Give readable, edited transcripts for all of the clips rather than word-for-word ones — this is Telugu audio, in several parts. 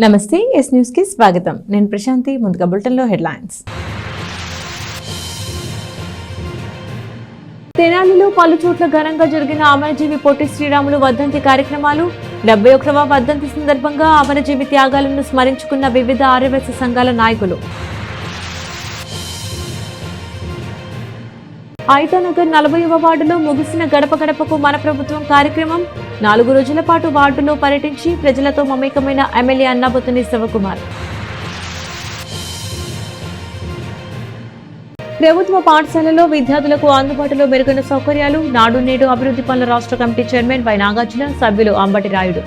నమస్తే ఎస్ న్యూస్ కి స్వాగతం. నేను ప్రశాంతి. ముందుగా బులెటిన్లో హెడ్లైన్స్. తెనాలిలో పలు చోట్ల ఘనంగా జరిగిన అమరజీవి పొట్టి శ్రీరాములు వర్ధంతి కార్యక్రమాలు. 71వ వర్ధంతి సందర్భంగా అమరజీవి త్యాగాలను స్మరించుకున్న వివిధ ఆర్యవైశ్య సంఘాల నాయకులు. ఐతానగర్ 40వ వార్డులో ముగిసిన గడప గడపకు మన ప్రభుత్వం కార్యక్రమం. 4 రోజుల పాటు వార్డులో పర్యటించి ప్రజలతో మమేకమైన ఎమ్మెల్యే అన్నాబత్తుని శివకుమార్. ప్రభుత్వ పాఠశాలలో విద్యార్థులకు అందుబాటులో మెరుగైన సౌకర్యాలు. నాడు నేడు అభివృద్ధి పనుల రాష్ట్ర కమిటీ చైర్మన్ వై నాగార్జున, సభ్యులు అంబటి రాయుడు.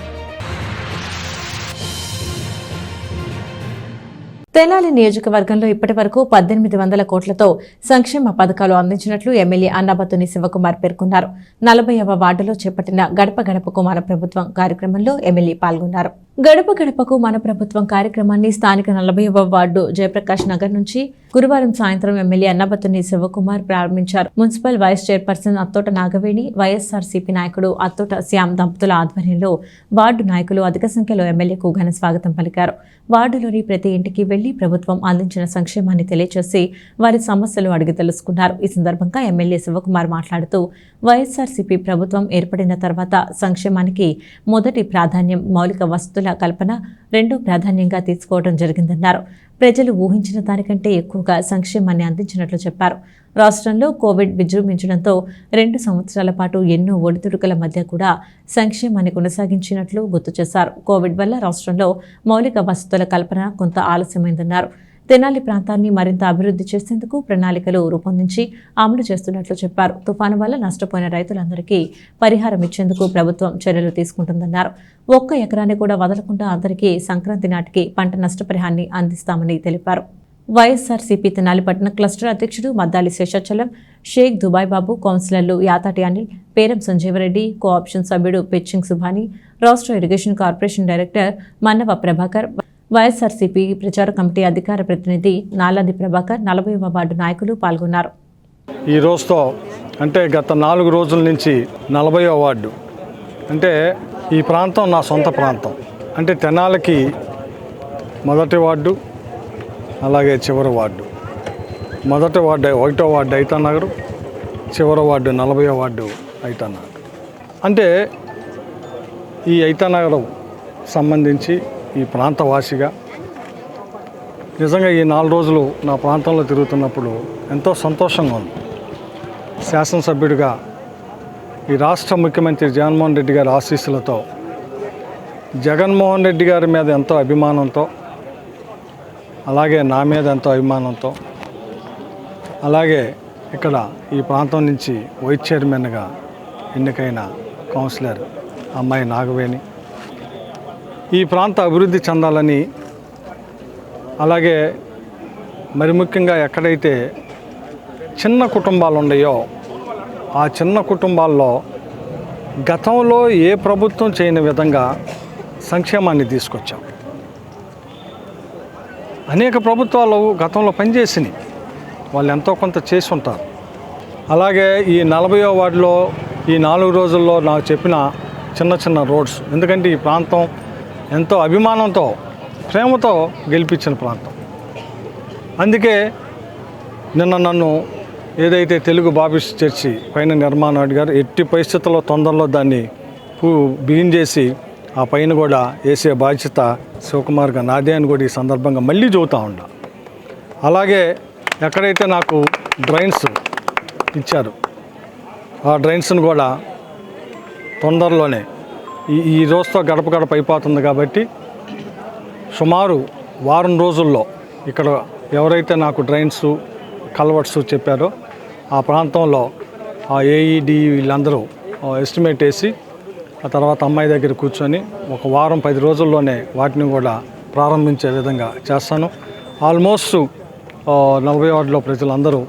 తెనాలి నియోజకవర్గంలో ఇప్పటి వరకు 1800 కోట్లతో సంక్షేమ పథకాలు అందించినట్లు ఎమ్మెల్యే అన్నాబత్తుని శివకుమార్ పేర్కొన్నారు. 40వ వార్డులో చేపట్టిన గడప గడపకు మన ప్రభుత్వం కార్యక్రమంలో ఎమ్మెల్యే పాల్గొన్నారు. గడప గడపకు మన ప్రభుత్వం కార్యక్రమాన్ని స్థానిక 40వ వార్డు జయప్రకాష్ నగర్ నుంచి గురువారం సాయంత్రం ఎమ్మెల్యే అన్నాబత్తుని శివకుమార్ ప్రారంభించారు. Municipal vice chairperson Attota Nagaveni, YSRCP నాయకుడు అత్తోట శ్యామ్ దంపతుల ఆధ్వర్యంలో వార్డు నాయకులు అధిక సంఖ్యలో ఎమ్మెల్యేకు ఘన స్వాగతం పలికారు. వార్డులోని ప్రతి ఇంటికి వెళ్లి ప్రభుత్వం అందించిన సంక్షేమాన్ని తెలియజేసి వారి సమస్యలు అడిగి తెలుసుకున్నారు. ఈ సందర్భంగా ఎమ్మెల్యే శివకుమార్ మాట్లాడుతూ వైఎస్ఆర్సీపీ ప్రభుత్వం ఏర్పడిన తర్వాత సంక్షేమానికి మొదటి ప్రాధాన్యం మౌలిక వసతుల కల్పన, రెండో ప్రాధాన్యంగా తీసుకోవడం జరిగిందన్నారు. ప్రజలు ఊహించిన దానికంటే ఎక్కువగా సంక్షేమాన్ని అందించినట్లు చెప్పారు. రాష్ట్రంలో కోవిడ్ విజృంభించడంతో 2 సంవత్సరాల పాటు ఎన్నో ఒడిదుడుకుల మధ్య కూడా సంక్షేమాన్ని కొనసాగించినట్లు గుర్తు చేశారు. కోవిడ్ వల్ల రాష్ట్రంలో మౌలిక వసతుల కల్పన కొంత ఆలస్యమైందన్నారు. తెనాలి ప్రాంతాన్ని మరింత అభివృద్ధి చేసేందుకు ప్రణాళికలు రూపొందించి అమలు చేస్తున్నట్లు చెప్పారు. తుఫాను వల్ల నష్టపోయిన రైతులందరికీ పరిహారం ఇచ్చేందుకు ప్రభుత్వం చర్యలు తీసుకుంటుందన్నారు. 1 ఎకరాన్ని కూడా వదలకుండా అందరికీ సంక్రాంతి నాటికి పంట నష్టపరిహారాన్ని అందిస్తామని తెలిపారు. వైఎస్ఆర్సీపీ తెనాలి పట్టణ క్లస్టర్ అధ్యక్షుడు మద్దాలి శేషాచలం, షేక్ దుబాయ్ బాబు, కౌన్సిలర్లు యాతాటి అనిల్, పేరం సంజీవరెడ్డి, కోఆప్షన్ సభ్యుడు పెచ్చింగ్ సుభాని, రాష్ట్ర irrigation corporation director Mannava Prabhakar, YSRCP ప్రచార కమిటీ అధికార ప్రతినిధి నాలాది ప్రభాకర్, 40వ వార్డు నాయకులు పాల్గొన్నారు. ఈ రోజుతో అంటే గత 4 రోజుల నుంచి 40వ వార్డు అంటే ఈ ప్రాంతం నా సొంత ప్రాంతం. అంటే తెనాలికి మొదటి వార్డు, అలాగే చివరి వార్డు. మొదటి వార్డు 1వ వార్డు ఐతానగర్, చివరి వార్డు 40వ వార్డు ఐతానగర్. అంటే ఈ ఐతానగర్ సంబంధించి ఈ ప్రాంతవాసిగా నిజంగా ఈ 4 రోజులు నా ప్రాంతంలో తిరుగుతున్నప్పుడు ఎంతో సంతోషంగా ఉంది. శాసనసభ్యుడిగా ఈ రాష్ట్ర ముఖ్యమంత్రి జగన్మోహన్ రెడ్డి గారి ఆశీస్సులతో, జగన్మోహన్ రెడ్డి గారి మీద ఎంతో అభిమానంతో, అలాగే నా మీద ఎంతో అభిమానంతో, అలాగే ఇక్కడ ఈ ప్రాంతం నుంచి వైస్ చైర్మన్గా ఎన్నికైన కౌన్సిలర్ అమ్మాయి నాగవేణి ఈ ప్రాంత అభివృద్ధి చెందాలని, అలాగే మరి ముఖ్యంగా ఎక్కడైతే చిన్న కుటుంబాలు ఉన్నాయో ఆ చిన్న కుటుంబాల్లో గతంలో ఏ ప్రభుత్వం చేయని విధంగా సంక్షేమాన్ని తీసుకొచ్చాం. అనేక ప్రభుత్వాలు గతంలో పనిచేసినాయి, వాళ్ళు ఎంతో కొంత చేసి ఉంటారు. అలాగే ఈ 40వ వార్డులో ఈ 4 రోజుల్లో నాకు చెప్పిన చిన్న చిన్న రోడ్స్, ఎందుకంటే ఈ ప్రాంతం ఎంతో అభిమానంతో, ప్రేమతో గెలిపించిన ప్రాంతం. అందుకే నిన్న నన్ను ఏదైతే తెలుగు బాప్టిస్ట్ చర్చి పైన నిర్మాణం అడిగారు, ఎట్టి పరిస్థితుల్లో తొందరలో దాన్ని బిగిన్ చేసి ఆ పైన కూడా వేసే బాధ్యత శివకుమార్గా నాదే అని కూడా ఈ సందర్భంగా మళ్ళీ చెబుతూ ఉన్నా. అలాగే ఎక్కడైతే నాకు డ్రైన్స్ ఇచ్చారు ఆ డ్రైన్స్ను కూడా తొందరలోనే ఈ రోజుతో గడప గడప అయిపోతుంది కాబట్టి సుమారు వారం రోజుల్లో ఇక్కడ ఎవరైతే నాకు డ్రైన్స్ కల్వర్ట్స్ చెప్పారో ఆ ప్రాంతంలో ఆ ఏఈడి వీళ్ళందరూ ఎస్టిమేట్ వేసి ఆ తర్వాత అమ్మాయి దగ్గర కూర్చొని 1 వారం 10 రోజుల్లోనే వాటిని కూడా ప్రారంభించే విధంగా చేస్తాను. ఆల్మోస్ట్ 40 వార్డులో ప్రజలందరూ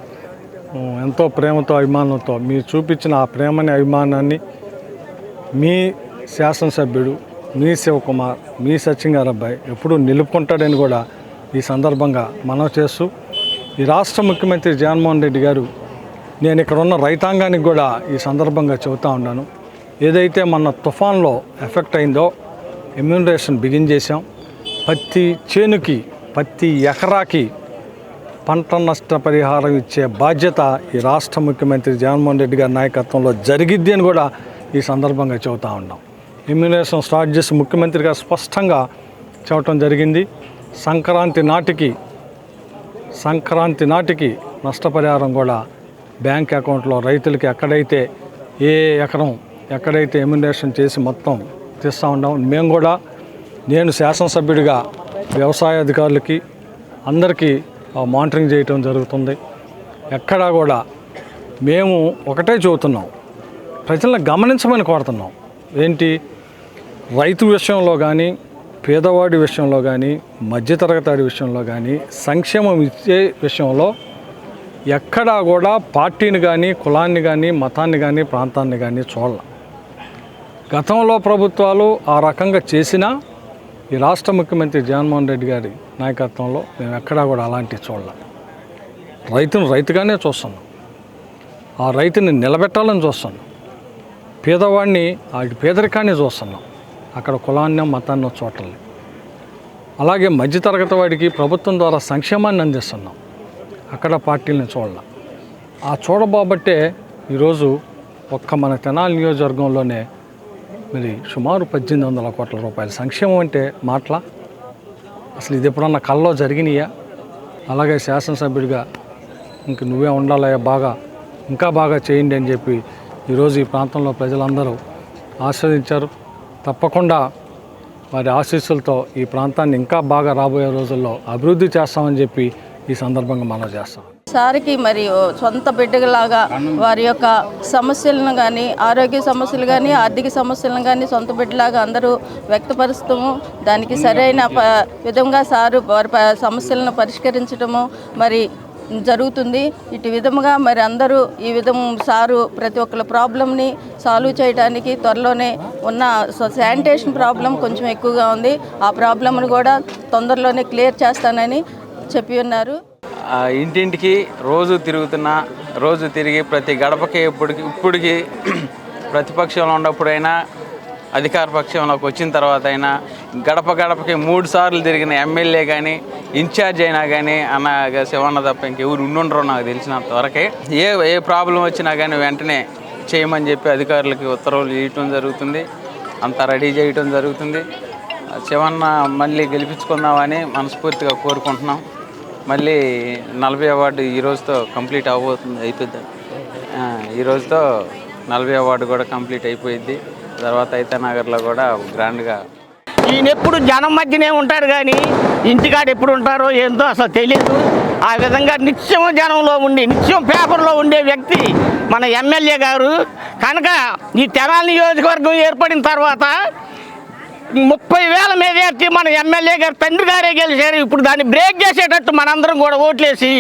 ఎంతో ప్రేమతో అభిమానంతో మీరు చూపించిన ఆ ప్రేమని అభిమానాన్ని మీ శాసనసభ్యుడు మీ శివకుమార్, మీ సత్యంగారు అబ్బాయి ఎప్పుడూ నిలుపుకుంటాడని కూడా ఈ సందర్భంగా మనవి చేస్తూ, ఈ రాష్ట్ర ముఖ్యమంత్రి జగన్మోహన్ రెడ్డి గారు నేను ఇక్కడ ఉన్న రైతాంగానికి కూడా ఈ సందర్భంగా చెబుతూ ఉన్నాను, ఏదైతే మన తుఫాన్లో ఎఫెక్ట్ అయిందో ఇమ్యూనరేషన్ బిగిన్ చేసాం. ప్రతి చేనుకి ప్రతి ఎకరాకి పంట నష్ట పరిహారం ఇచ్చే బాధ్యత ఈ రాష్ట్ర ముఖ్యమంత్రి జగన్మోహన్ రెడ్డి గారి నాయకత్వంలో జరిగిద్ది అని కూడా ఈ సందర్భంగా చెబుతూ ఉన్నాం. ఇమ్యునేషన్ స్టార్ట్ చేసి ముఖ్యమంత్రి గారు స్పష్టంగా చెప్పడం జరిగింది. సంక్రాంతి నాటికి నష్టపరిహారం కూడా బ్యాంక్ అకౌంట్లో రైతులకి ఎక్కడైతే ఇమ్యునేషన్ చేసి మొత్తం తీస్తూ ఉన్నాం. నేను శాసనసభ్యుడిగా వ్యవసాయ అధికారులకి అందరికీ మానిటరింగ్ చేయటం జరుగుతుంది. ఎక్కడా కూడా మేము ఒకటే చెబుతున్నాం, ప్రజలను గమనించమని కోరుతున్నాం. ఏంటి, రైతు విషయంలో కానీ, పేదవాడి విషయంలో కానీ, మధ్యతరగతి వాడి విషయంలో కానీ, సంక్షేమం ఇచ్చే విషయంలో ఎక్కడా కూడా పార్టీని కానీ, కులాన్ని కానీ, మతాన్ని కానీ, ప్రాంతాన్ని కానీ చూడాల. గతంలో ప్రభుత్వాలు ఆ రకంగా చేసినా ఈ రాష్ట్ర ముఖ్యమంత్రి జగన్మోహన్ రెడ్డి గారి నాయకత్వంలో మేము ఎక్కడా కూడా అలాంటివి చూడాలి. రైతును రైతుగానే చూస్తున్నాం, ఆ రైతుని నిలబెట్టాలని చూస్తున్నాం, పేదవాడిని వాడి పేదరికాన్ని చూస్తున్నాం. అక్కడ కులాన్ని మతాన్ని చూడలేదు. అలాగే మధ్యతరగతి వాడికి ప్రభుత్వం ద్వారా సంక్షేమాన్ని అందిస్తున్నాం, అక్కడ పార్టీలను చూడాలి. ఆ చూడబాబట్టే ఈరోజు మన తెనాలి నియోజకవర్గంలోనే మరి సుమారు 1800 కోట్ల రూపాయల సంక్షేమం అంటే మాటలా? అసలు ఇది ఎప్పుడన్నా కల్లో జరిగినాయా? అలాగే శాసనసభ్యుడిగా ఇంక నువ్వే ఉండాలయ్యా, ఇంకా బాగా చేయండి అని చెప్పి ఈరోజు ఈ ప్రాంతంలో ప్రజలందరూ ఆస్వాదించారు. తప్పకుండా వారి ఆశీస్సులతో ఈ ప్రాంతాన్ని ఇంకా బాగా రాబోయే రోజుల్లో అభివృద్ధి చేస్తామని చెప్పి ఈ సందర్భంగా మనం చేస్తాం. సార్కి మరి సొంత బిడ్డలాగా వారి యొక్క సమస్యలను కానీ, ఆరోగ్య సమస్యలు కానీ, ఆర్థిక సమస్యలను కానీ సొంత బిడ్డలాగా అందరూ వ్యక్తపరుస్తాము. దానికి సరైన విధంగా సారు వారి సమస్యలను పరిష్కరించడము మరి జరుగుతుంది. ఇటు విధముగా మరి అందరూ ఈ విధం సారు ప్రతి ఒక్కరి ప్రాబ్లంని సాల్వ్ చేయడానికి త్వరలోనే ఉన్న శానిటేషన్ ప్రాబ్లం కొంచెం ఎక్కువగా ఉంది, ఆ ప్రాబ్లంను కూడా తొందరలోనే క్లియర్ చేస్తానని చెప్పి ఉన్నారు. ఇంటింటికి రోజు తిరిగి ప్రతి గడపకి ఇప్పటికి ప్రతిపక్షంలో ఉన్నప్పుడైనా అధికార పక్షంలోకి వచ్చిన తర్వాత అయినా గడపకి 3 సార్లు తిరిగిన ఎమ్మెల్యే కానీ, ఇన్ఛార్జ్ అయినా కానీ అన్న శివన్న తప్ప ఇంకెవరు ఉండుండరో నాకు తెలిసినంత వరకే. ఏ ప్రాబ్లం వచ్చినా కానీ వెంటనే చేయమని చెప్పి అధికారులకి ఉత్తర్వులు ఇవ్వటం జరుగుతుంది, అంతా రెడీ చేయటం జరుగుతుంది. శివన్న మళ్ళీ గెలిపించుకుందామని మనస్ఫూర్తిగా కోరుకుంటున్నాం. మళ్ళీ 40వ వార్డు ఈ రోజుతో కంప్లీట్ అయిపోద్ది. ఈ రోజుతో 40వ వార్డు కూడా కంప్లీట్ అయిపోయింది. తర్వాత ఐతానగర్లో కూడా గ్రాండ్గా ఈయన ఎప్పుడు జనం మధ్యనే ఉంటాడు, కానీ ఇంటికాడ ఎప్పుడు ఉంటారో ఏంటో అసలు తెలియదు. ఆ విధంగా నిత్యం జనంలో ఉండి నిత్యం పేపర్లో ఉండే వ్యక్తి మన ఎమ్మెల్యే గారు. కనుక ఈ తెనాలి నియోజకవర్గం ఏర్పడిన తర్వాత 30,000 మెజార్టీ మన ఎమ్మెల్యే గారు తండ్రి గారే గెలిచారు. ఇప్పుడు దాన్ని బ్రేక్ చేసేటట్టు మనందరం కూడా ఓట్లేసి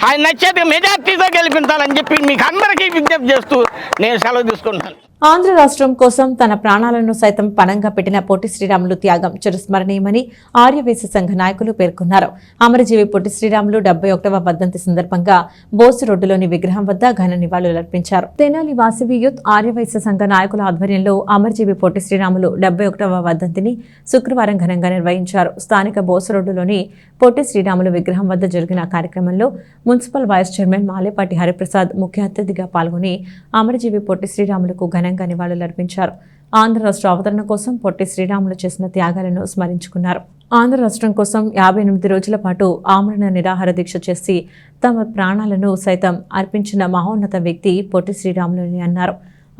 ఆయన నచ్చేది మెజార్టీతో గెలిపించాలని చెప్పి మీకు అందరికీ విజ్ఞప్తి చేస్తూ నేను సెలవు తీసుకుంటాను. ఆంధ్ర రాష్ట్రం కోసం తన ప్రాణాలను సైతం పణంగా పెట్టిన పొట్టి శ్రీరాములు త్యాగం చిరస్మరణీయమని ఆర్యవైశ్య సంఘ నాయకులు పేర్కొన్నారు. అమరజీవి పొట్టి శ్రీరాములు 71వ వర్ధంతి సందర్భంగా బోసు రోడ్డులోని విగ్రహం వద్ద ఘన నివాళులర్పించారు. తెనాలి వాసవి యూత్ ఆర్యవైశ్య సంఘ నాయకుల ఆధ్వర్యంలో అమరజీవి పొట్టి శ్రీరాములు 71వ వర్ధంతిని శుక్రవారం ఘనంగా నిర్వహించారు. స్థానిక బోసు రోడ్డులోని పొట్టి శ్రీరాములు విగ్రహం వద్ద జరిగిన కార్యక్రమంలో municipal vice chairman Malepati Hariprasad ముఖ్య అతిథిగా పాల్గొని అమరజీవి పొట్టి శ్రీరాములకు ఘనంగా నివాళులర్పించారు. ఆంధ్ర రాష్ట్ర అవతరణ కోసం పొట్టి శ్రీరాములు చేసిన త్యాగాలను స్మరించుకున్నారు. ఆంధ్ర రాష్ట్రం కోసం 58 రోజుల పాటు ఆమరణ నిరాహార దీక్ష చేసి తమ ప్రాణాలను సైతం అర్పించిన మహోన్నత వ్యక్తి పొట్టి శ్రీరాములు అని అన్నారు.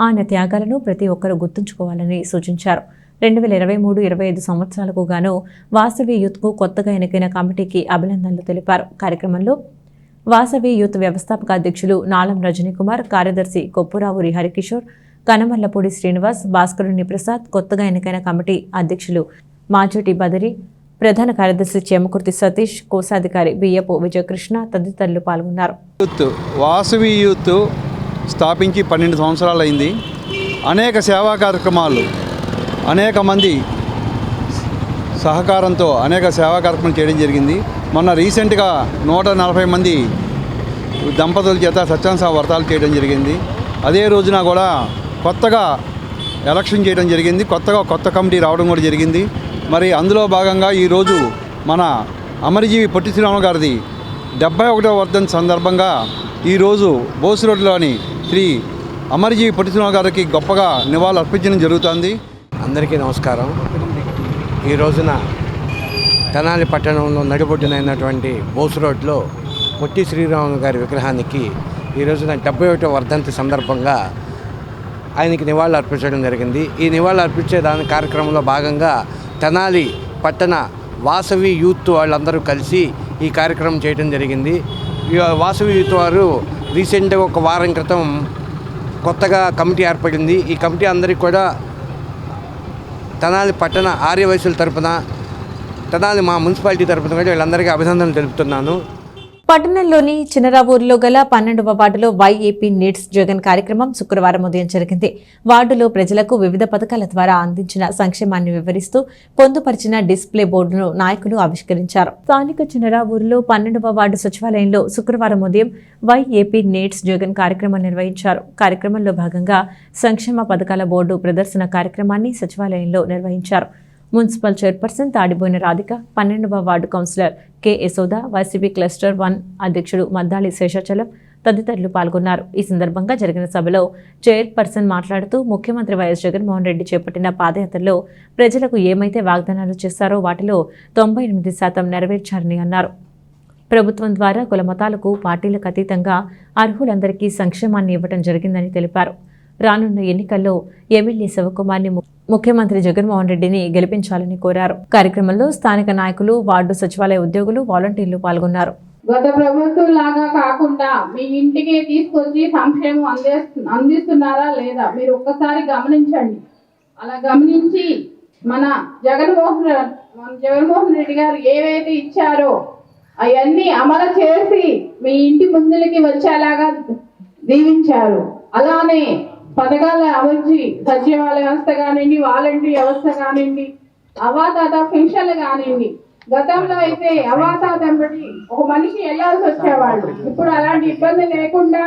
ఆయన త్యాగాలను ప్రతి ఒక్కరూ గుర్తుంచుకోవాలని సూచించారు. 2023-25 సంవత్సరాలకు గాను వాసవి యూత్కు కొత్తగా ఎన్నికైన కమిటీకి అభినందనలు తెలిపారు. కార్యక్రమంలో వాసవి యూత్ వ్యవస్థాపక అధ్యక్షులు నాలం రజనీకుమార్, కార్యదర్శి కొప్పురావురి హరికిషోర్, కనమల్లపూడి శ్రీనివాస్, భాస్కరుని ప్రసాద్, కొత్తగా ఎన్నికైన కమిటీ అధ్యక్షులు మాజోటి బదరి, ప్రధాన కార్యదర్శి చేమకుర్తి సతీష్, కోశాధికారి బియ్యపు విజయకృష్ణ తదితరులు పాల్గొన్నారు. వాసవి యూత్ స్థాపించి 12 సంవత్సరాలు అయింది. అనేక సేవా కార్యక్రమాలు, అనేక మంది సహకారంతో అనేక సేవా కార్యక్రమాలు చేయడం జరిగింది. మొన్న రీసెంట్గా 140 మంది దంపతుల చేత సత్యనారాయణ వ్రతాలు చేయడం జరిగింది. అదే రోజున కూడా కొత్తగా ఎలక్షన్ చేయడం జరిగింది. కొత్త కమిటీ రావడం కూడా జరిగింది. మరి అందులో భాగంగా ఈరోజు మన అమరజీవి పొట్టి శ్రీరాములు గారిది 71వ వర్ధంతి సందర్భంగా ఈరోజు బోస్ రోడ్లోని శ్రీ అమరజీవి పొట్టి శ్రీరాములు గారికి గొప్పగా నివాళులు అర్పించడం జరుగుతుంది. అందరికీ నమస్కారం. ఈ రోజున తెనాలి పట్టణంలో నడిబొడ్డునైనటువంటి బోస్ రోడ్లో పొట్టి శ్రీరాములు గారి విగ్రహానికి ఈ రోజున 71వ వర్ధంతి సందర్భంగా ఆయనకి నివాళులు అర్పించడం జరిగింది. ఈ నివాళులు అర్పించే దాని కార్యక్రమంలో భాగంగా తెనాలి పట్టణ వాసవి యూత్ వాళ్ళందరూ కలిసి ఈ కార్యక్రమం చేయడం జరిగింది. ఈ వాసవి యూత్ వారు రీసెంట్గా ఒక వారం క్రితం కొత్తగా కమిటీ ఏర్పడింది. ఈ కమిటీ అందరికీ కూడా తెనాలి పట్టణ ఆర్యవైశ్యుల తరపున, తెనాలి మా మున్సిపాలిటీ తరపున కూడా వీళ్ళందరికీ అభినందనలు తెలుపుతున్నాను. పట్టణంలోని చినరావూరులో గల 12వ వార్డులో వైఏపీ నీడ్స్ జగన్ కార్యక్రమం శుక్రవారం ఉదయం జరిగింది. వార్డులో ప్రజలకు వివిధ పథకాల ద్వారా అందించిన సంక్షేమాన్ని వివరిస్తూ పొందుపరిచిన డిస్ప్లే బోర్డును నాయకులు ఆవిష్కరించారు. స్థానిక చినరావూరులో 12వ వార్డు సచివాలయంలో శుక్రవారం ఉదయం వైఏపీ నీడ్స్ జగన్ కార్యక్రమం నిర్వహించారు. కార్యక్రమంలో భాగంగా సంక్షేమ పథకాల బోర్డు ప్రదర్శన కార్యక్రమాన్ని సచివాలయంలో నిర్వహించారు. మున్సిపల్ చైర్పర్సన్ తాడిబోయిన రాధిక, 12వ ward councillor K Yashoda, YCP cluster 1 అధ్యక్షుడు మద్దాలి శేషాచలం తదితరులు పాల్గొన్నారు. ఈ సందర్భంగా జరిగిన సభలో చైర్పర్సన్ మాట్లాడుతూ ముఖ్యమంత్రి వైఎస్ జగన్మోహన్ రెడ్డి చేపట్టిన పాదయాత్రలో ప్రజలకు ఏమైతే వాగ్దానాలు చేశారో వాటిలో 98% నెరవేర్చారని అన్నారు. ప్రభుత్వం ద్వారా కుల మతాలకు, పార్టీలకు అతీతంగా అర్హులందరికీ సంక్షేమాన్ని ఇవ్వడం జరిగిందని తెలిపారు. రానున్న ఎన్నికల్లో ఎమ్మెల్యే శివకుమార్ని ముఖ్యమంత్రి జగన్మోహన్ రెడ్డిని గెలిపించాలని కోరారు. కార్యక్రమంలో స్థానిక నాయకులు, వార్డు సచివాలయ ఉద్యోగులు, వాలంటీర్లు పాల్గొన్నారు. గత ప్రభుత్వం లాగా కాకుండా మీ ఇంటికి తీసుకొచ్చి సంక్షేమం అందిస్తున్నారా లేదా మీరు ఒక్కసారి గమనించండి. అలా గమనించి మన జగన్మోహన్ రెడ్డి గారు ఏవైతే ఇచ్చారో అవన్నీ అమలు చేసి మీ ఇంటి ముందులకి వచ్చేలాగా దీవించారు. అలానే పథకాల అభివృద్ధి, సచివాలయ వ్యవస్థ కానివ్వండి, వాలంటీర్ వ్యవస్థ కానివ్వండి, అవాతాత పెన్షన్లు కానివ్వండి. గతంలో అయితే అవాతాత ఒక మనిషి వెళ్ళాల్సి వచ్చేవాళ్ళు. ఇప్పుడు అలాంటి ఇబ్బంది లేకుండా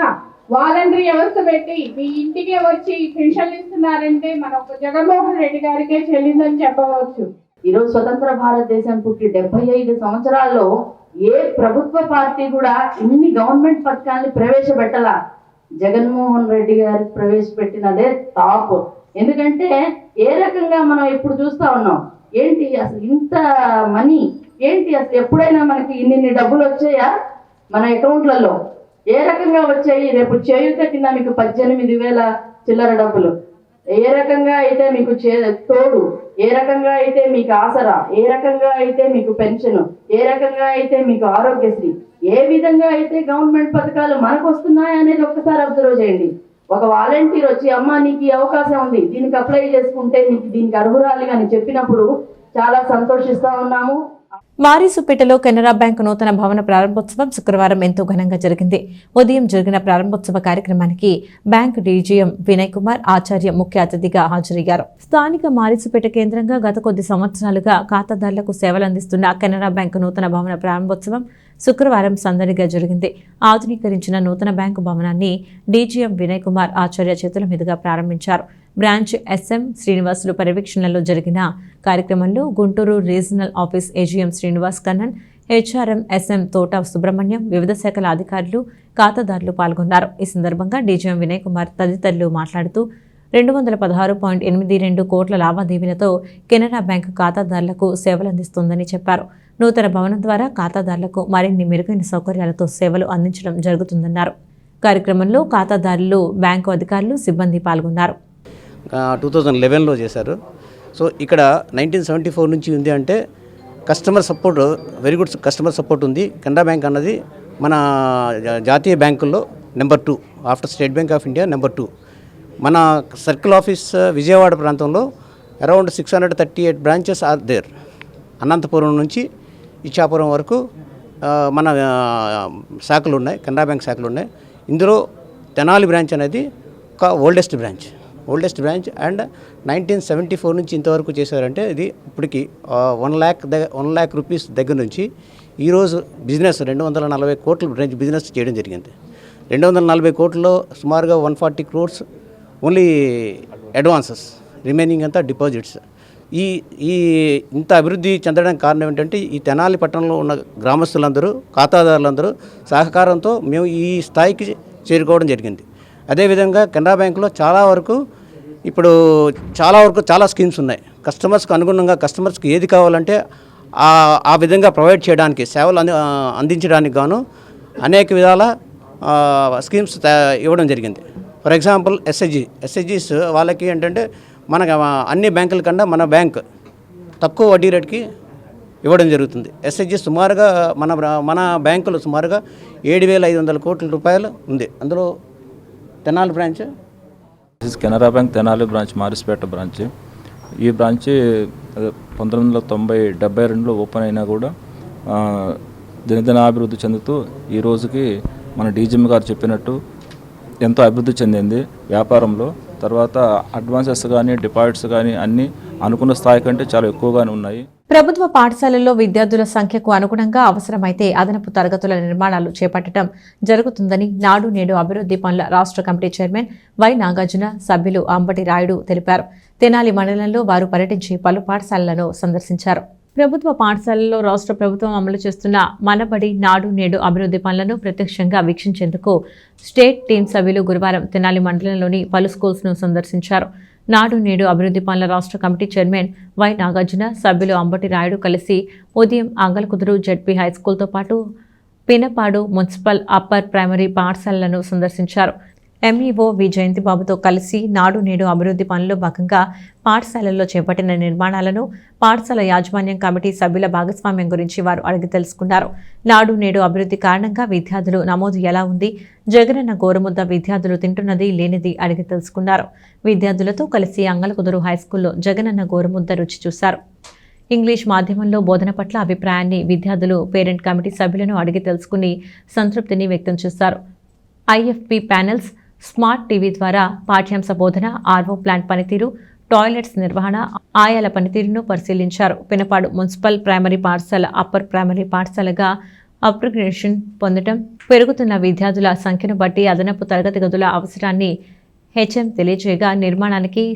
వాలంటీర్ వ్యవస్థ పెట్టి మీ ఇంటికే వచ్చి పెన్షన్లు ఇస్తున్నారంటే మన ఒక జగన్మోహన్ రెడ్డి గారికే చెల్లిందని చెప్పవచ్చు. ఈరోజు స్వతంత్ర భారతదేశం పుట్టి 75 సంవత్సరాల్లో ఏ ప్రభుత్వ పార్టీ కూడా ఇన్ని గవర్నమెంట్ పథకాన్ని ప్రవేశపెట్టలా. జగన్మోహన్ రెడ్డి గారు ప్రవేశపెట్టినదే టాప్. ఎందుకంటే ఏ రకంగా మనం ఇప్పుడు చూస్తా ఉన్నాం, ఏంటి అసలు ఇంత మనీ, ఏంటి అసలు ఎప్పుడైనా మనకి ఇన్ని డబ్బులు వచ్చాయా మన అకౌంట్లలో? ఏ రకంగా వచ్చాయి? రేపు చేయూత కింద మీకు 18,000 చిల్లర డబ్బులు, ఏ రకంగా అయితే మీకు తోడు, ఏ రకంగా అయితే మీకు ఆసరా, ఏ రకంగా అయితే మీకు పెన్షన్, ఏ రకంగా అయితే మీకు ఆరోగ్యశ్రీ, ఏ విధంగా అయితే గవర్నమెంట్ పథకాలు మనకు వస్తున్నాయి అనేది ఒక్కసారి అబ్జర్వ్ చేయండి. ఒక వాలంటీర్ వచ్చి అమ్మ నీకు ఈ అవకాశం ఉంది, దీనికి అప్లై చేసుకుంటే నీకు దీనికి అర్హురాలి అని చెప్పినప్పుడు చాలా సంతోషిస్తా ఉన్నాము. మారిసుపేటలో కెనరా బ్యాంకు నూతన భవన ప్రారంభోత్సవం శుక్రవారం ఎంతో ఘనంగా జరిగింది. ఉదయం జరిగిన ప్రారంభోత్సవ కార్యక్రమానికి బ్యాంకు డీజీఎం వినయ్ కుమార్ ఆచార్య ముఖ్య అతిథిగా హాజరయ్యారు. స్థానిక మారిసుపేట కేంద్రంగా గత కొద్ది సంవత్సరాలుగా ఖాతాదారులకు సేవలు అందిస్తున్న కెనరా బ్యాంకు నూతన భవన ప్రారంభోత్సవం శుక్రవారం సందడిగా జరిగింది. ఆధునీకరించిన నూతన బ్యాంకు భవనాన్ని డీజీఎం వినయ్ కుమార్ ఆచార్య చేతుల మీదుగా ప్రారంభించారు. బ్రాంచ్ ఎస్ఎం శ్రీనివాసులు పర్యవేక్షణలో జరిగిన కార్యక్రమంలో Guntur regional office AGM Srinivas Kannan, HRM SM Thota Subrahmanyam, వివిధ శాఖల అధికారులు, ఖాతాదారులు పాల్గొన్నారు. ఈ సందర్భంగా డీజీఎం వినయ్ కుమార్ తదితరులు మాట్లాడుతూ 216.82 కోట్ల లావాదేవీలతో కెనరా బ్యాంకు ఖాతాదారులకు సేవలందిస్తోందని చెప్పారు. నూతన భవనం ద్వారా ఖాతాదారులకు మరిన్ని మెరుగైన సౌకర్యాలతో సేవలు అందించడం జరుగుతుందన్నారు. కార్యక్రమంలో ఖాతాదారులు, బ్యాంకు అధికారులు, సిబ్బంది పాల్గొన్నారు. 2011లో చేశారు. సో ఇక్కడ 1974 నుంచి ఉంది అంటే customer support, very good customer support ఉంది. కెనరా బ్యాంక్ అన్నది మన జాతీయ బ్యాంకుల్లో number 2 after State Bank of India number 2. మన సర్కిల్ ఆఫీస్ విజయవాడ ప్రాంతంలో around 638 branches are there. Anantapuram నుంచి ఇచ్చాపురం వరకు మన శాఖలు ఉన్నాయి, కెనరా బ్యాంక్ శాఖలు ఉన్నాయి. ఇందులో తెనాలి బ్రాంచ్ అనేది ఒక ఓల్డెస్ట్ బ్రాంచ్ అండ్ 1974 నుంచి ఇంతవరకు చేశారంటే ఇది ఇప్పటికి 1 lakh రూపీస్ దగ్గర నుంచి ఈరోజు బిజినెస్ 240 కోట్ల బ్రాంచ్ బిజినెస్ చేయడం జరిగింది. 240 కోట్లలో సుమారుగా 140 crores ఓన్లీ అడ్వాన్సెస్, రిమైనింగ్ అంతా డిపాజిట్స్. ఈ ఈ ఇంత అభివృద్ధి చెందడానికి కారణం ఏంటంటే ఈ తెనాలి పట్టణంలో ఉన్న గ్రామస్తులందరూ ఖాతాదారులందరూ సహకారంతో మేము ఈ స్థాయికి చేరుకోవడం జరిగింది. అదేవిధంగా కెనరా బ్యాంకులో చాలా స్కీమ్స్ ఉన్నాయి. కస్టమర్స్కి అనుగుణంగా కస్టమర్స్కి ఏది కావాలంటే ఆ విధంగా ప్రొవైడ్ చేయడానికి, సేవలు అందించడానికి గాను అనేక విధాల స్కీమ్స్ ఇవ్వడం జరిగింది. ఫర్ ఎగ్జాంపుల్ ఎస్హెచ్జీస్ వాళ్ళకి ఏంటంటే మనకు అన్ని బ్యాంకుల కన్నా మన బ్యాంక్ తక్కువ వడ్డీ రేటుకి ఇవ్వడం జరుగుతుంది. ఎస్హెచ్జీ సుమారుగా మన బ్యాంకులో సుమారుగా 7,500 కోట్ల రూపాయలు ఉంది. అందులో Tenali branch, Canara bank Tenali branch, Marispeta branch. ఈ బ్రాంచ్ 1972లో ఓపెన్ అయినా కూడా దినదినాభివృద్ధి చెందుతూ ఈ రోజుకి మన డీజీఎం గారు చెప్పినట్టు ఎంతో అభివృద్ధి చెందింది వ్యాపారంలో. తర్వాత అడ్వాన్సెస్ కానీ డిపాజిట్స్ కానీ అన్నీ అనుకున్న స్థాయి కంటే చాలా ఎక్కువగానే ఉన్నాయి. ప్రభుత్వ పాఠశాలల్లో విద్యార్థుల సంఖ్యకు అనుగుణంగా అవసరమైతే అదనపు తరగతుల నిర్మాణాలు చేపట్టడం జరుగుతుందని నాడు నేడు అభివృద్ధి పనుల రాష్ట్ర కమిటీ చైర్మన్ వై నాగార్జున, సభ్యులు అంబటి రాయుడు తెలిపారు. తెనాలి మండలంలో వారు పర్యటించి పలు పాఠశాలలను సందర్శించారు. ప్రభుత్వ పాఠశాలల్లో రాష్ట్ర ప్రభుత్వం అమలు చేస్తున్న మనబడి నాడు నేడు అభివృద్ధి పనులను ప్రత్యక్షంగా వీక్షించేందుకు స్టేట్ టీం సభ్యులు గురువారం తెనాలి మండలంలోని పలు స్కూల్స్ను సందర్శించారు. నాడు నేడు అభివృద్ధి పనుల రాష్ట్ర కమిటీ చైర్మన్ వై నాగార్జున, సభ్యులు అంబటి రాయుడు కలిసి ఉదయం అంగలకుదురు జెడ్పీ హైస్కూల్తో పాటు పినపాడు మున్సిపల్ అప్పర్ ప్రైమరీ పాఠశాలలను సందర్శించారు. ఎంఈఓ వి జయంతిబాబుతో కలిసి నాడు నేడు అభివృద్ధి పనుల్లో భాగంగా పాఠశాలల్లో చేపట్టిన నిర్మాణాలను, పాఠశాల యాజమాన్యం కమిటీ సభ్యుల భాగస్వామ్యం గురించి వారు అడిగి తెలుసుకున్నారు. నాడు నేడు అభివృద్ధి కారణంగా విద్యార్థులు నమోదు ఎలా ఉంది, జగనన్న గోరుముద్ద విద్యార్థులు తింటున్నది లేనిది అడిగి తెలుసుకున్నారు. విద్యార్థులతో కలిసి అంగలకుదురు హైస్కూల్లో జగనన్న గోరుముద్ద రుచి చూశారు. ఇంగ్లీష్ మాధ్యమంలో బోధన పట్ల అభిప్రాయాన్ని విద్యార్థులు పేరెంట్ కమిటీ సభ్యులను అడిగి తెలుసుకుని సంతృప్తిని వ్యక్తం చేశారు. ఐఎఫ్పి ప్యానెల్స్, స్మార్ట్ టీవీ ద్వారా పాఠ్యాంశ బోధన, ఆర్వో ప్లాంట్ పనితీరు, టాయిలెట్స్ నిర్వహణ, ఆయాల పనితీరును పరిశీలించారు. పినపాడు మున్సిపల్ ప్రైమరీ పాఠశాల అప్పర్ ప్రైమరీ పాఠశాలగా అప్గ్రేడేషన్ పొందడం, పెరుగుతున్న విద్యార్థుల సంఖ్యను బట్టి అదనపు తరగతి గదుల అవసరాన్ని హెచ్ఎం తెలియజేయగా నిర్మాణానికి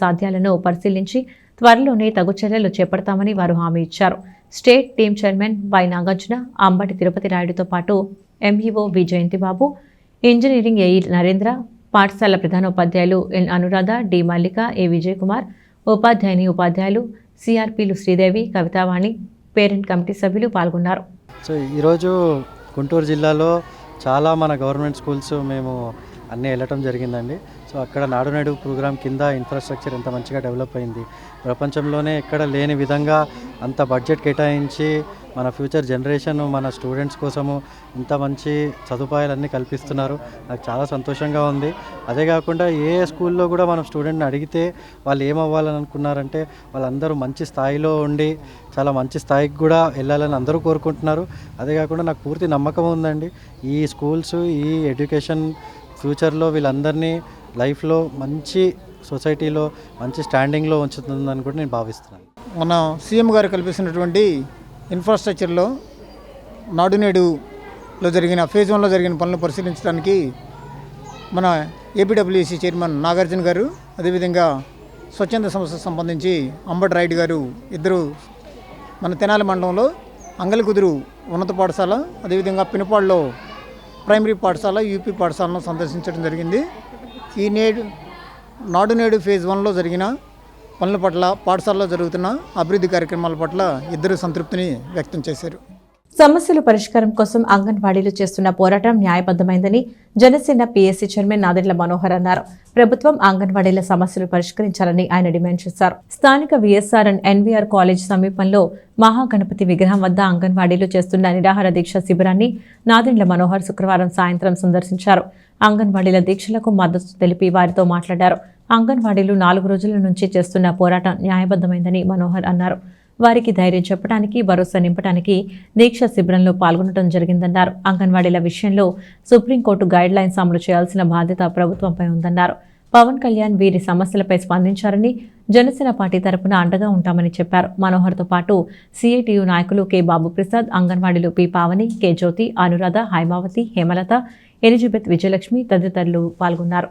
సాధ్యాలను పరిశీలించి త్వరలోనే తగు చర్యలు చేపడతామని వారు హామీ ఇచ్చారు. State team chairman Y Nagarjuna, Ambati Tirupati రాయుడుతో పాటు MEO V Jayanthibabu, engineering AE Narendra, పాఠశాల ప్రధానోపాధ్యాయులు N Anuradha, D Mallika, A Vijay Kumar, ఉపాధ్యాయులు సిఆర్పీలు శ్రీదేవి, కవితావాణి, పేరెంట్ కమిటీ సభ్యులు పాల్గొన్నారు. సో ఈరోజు గుంటూరు జిల్లాలో చాలా మన గవర్నమెంట్ స్కూల్స్ మేము అన్నీ వెళ్ళటం జరిగిందండి. సో అక్కడ నాడు నేడు ప్రోగ్రామ్ కింద ఇన్ఫ్రాస్ట్రక్చర్ ఎంత మంచిగా డెవలప్ అయింది, ప్రపంచంలోనే ఎక్కడ లేని విధంగా అంత బడ్జెట్ కేటాయించి మన ఫ్యూచర్ జనరేషన్, మన స్టూడెంట్స్ కోసము ఇంత మంచి సదుపాయాలన్నీ కల్పిస్తున్నారు. నాకు చాలా సంతోషంగా ఉంది. అదే కాకుండా ఏ స్కూల్లో కూడా మనం స్టూడెంట్ని అడిగితే వాళ్ళు ఏమవ్వాలని అనుకున్నారంటే వాళ్ళందరూ మంచి స్థాయిలో ఉండి చాలా మంచి స్థాయికి కూడా వెళ్ళాలని అందరూ కోరుకుంటున్నారు. అదే కాకుండా నాకు పూర్తి నమ్మకం ఉందండి, ఈ స్కూల్స్, ఈ ఎడ్యుకేషన్ ఫ్యూచర్లో వీళ్ళందరినీ లైఫ్లో మంచి సొసైటీలో మంచి స్టాండింగ్లో ఉంచుతుందని కూడా నేను భావిస్తున్నాను. మన సీఎం గారు కల్పిస్తున్నటువంటి ఇన్ఫ్రాస్ట్రక్చర్లో నాడు నేడులో జరిగిన ఫేజ్ 1లో జరిగిన పనులను పరిశీలించడానికి మన ఏపీడబ్ల్యూసీ చైర్మన్ నాగార్జున గారు, అదేవిధంగా స్వచ్ఛంద సంస్థకు సంబంధించి అంబటి రాయుడు గారు ఇద్దరు మన తెనాలి మండలంలో అంగలకుదురు ఉన్నత పాఠశాల, అదేవిధంగా పినపాడులో ప్రైమరీ పాఠశాల, యూపీ పాఠశాలను సందర్శించడం జరిగింది. ఈ నాడు నేడు ఫేజ్ 1లో జరిగిన పనుల పట్ల, పాఠశాలలో జరుగుతున్న అభివృద్ధి కార్యక్రమాల పట్ల ఇద్దరు సంతృప్తిని వ్యక్తం చేశారు. సమస్యల పరిష్కారం కోసం అంగన్వాడీలు చేస్తున్న పోరాటం న్యాయబద్ధమైందని జనసేన పీఎస్సీ చైర్మన్ నాదెండ్ల మనోహర్ అన్నారు. ప్రభుత్వం అంగన్వాడీల సమస్యలు పరిష్కరించాలని ఆయన డిమాండ్ చేశారు. స్థానిక విఎస్ఆర్ అండ్ ఎన్వీఆర్ కాలేజ్ సమీపంలో మహాగణపతి విగ్రహం వద్ద అంగన్వాడీలు చేస్తున్న నిరాహార దీక్ష శిబిరాన్ని నాదెండ్ల మనోహర్ శుక్రవారం సాయంత్రం సందర్శించారు. అంగన్వాడీల దీక్షలకు మద్దతు తెలిపి వారితో మాట్లాడారు. అంగన్వాడీలు 4 రోజుల నుంచి చేస్తున్న పోరాటం న్యాయబద్ధమైందని మనోహర్ అన్నారు. వారికి ధైర్యం చెప్పడానికి, భరోసా నింపడానికి దీక్ష శిబిరంలో పాల్గొనడం జరిగిందన్నారు. అంగన్వాడీల విషయంలో సుప్రీంకోర్టు గైడ్ లైన్స్ అమలు చేయాల్సిన బాధ్యత ప్రభుత్వంపై ఉందన్నారు. పవన్ కళ్యాణ్ వీరి సమస్యలపై స్పందించారని, జనసేన పార్టీ తరపున అండగా ఉంటామని చెప్పారు. మనోహర్తో పాటు సిఐటియు నాయకులు కె బాబుప్రసాద్, అంగన్వాడీలు P Pavani, K Jyothi, Anuradha, Haimavathi, Hemalatha, Elizabeth, Vijayalakshmi తదితరులు పాల్గొన్నారు.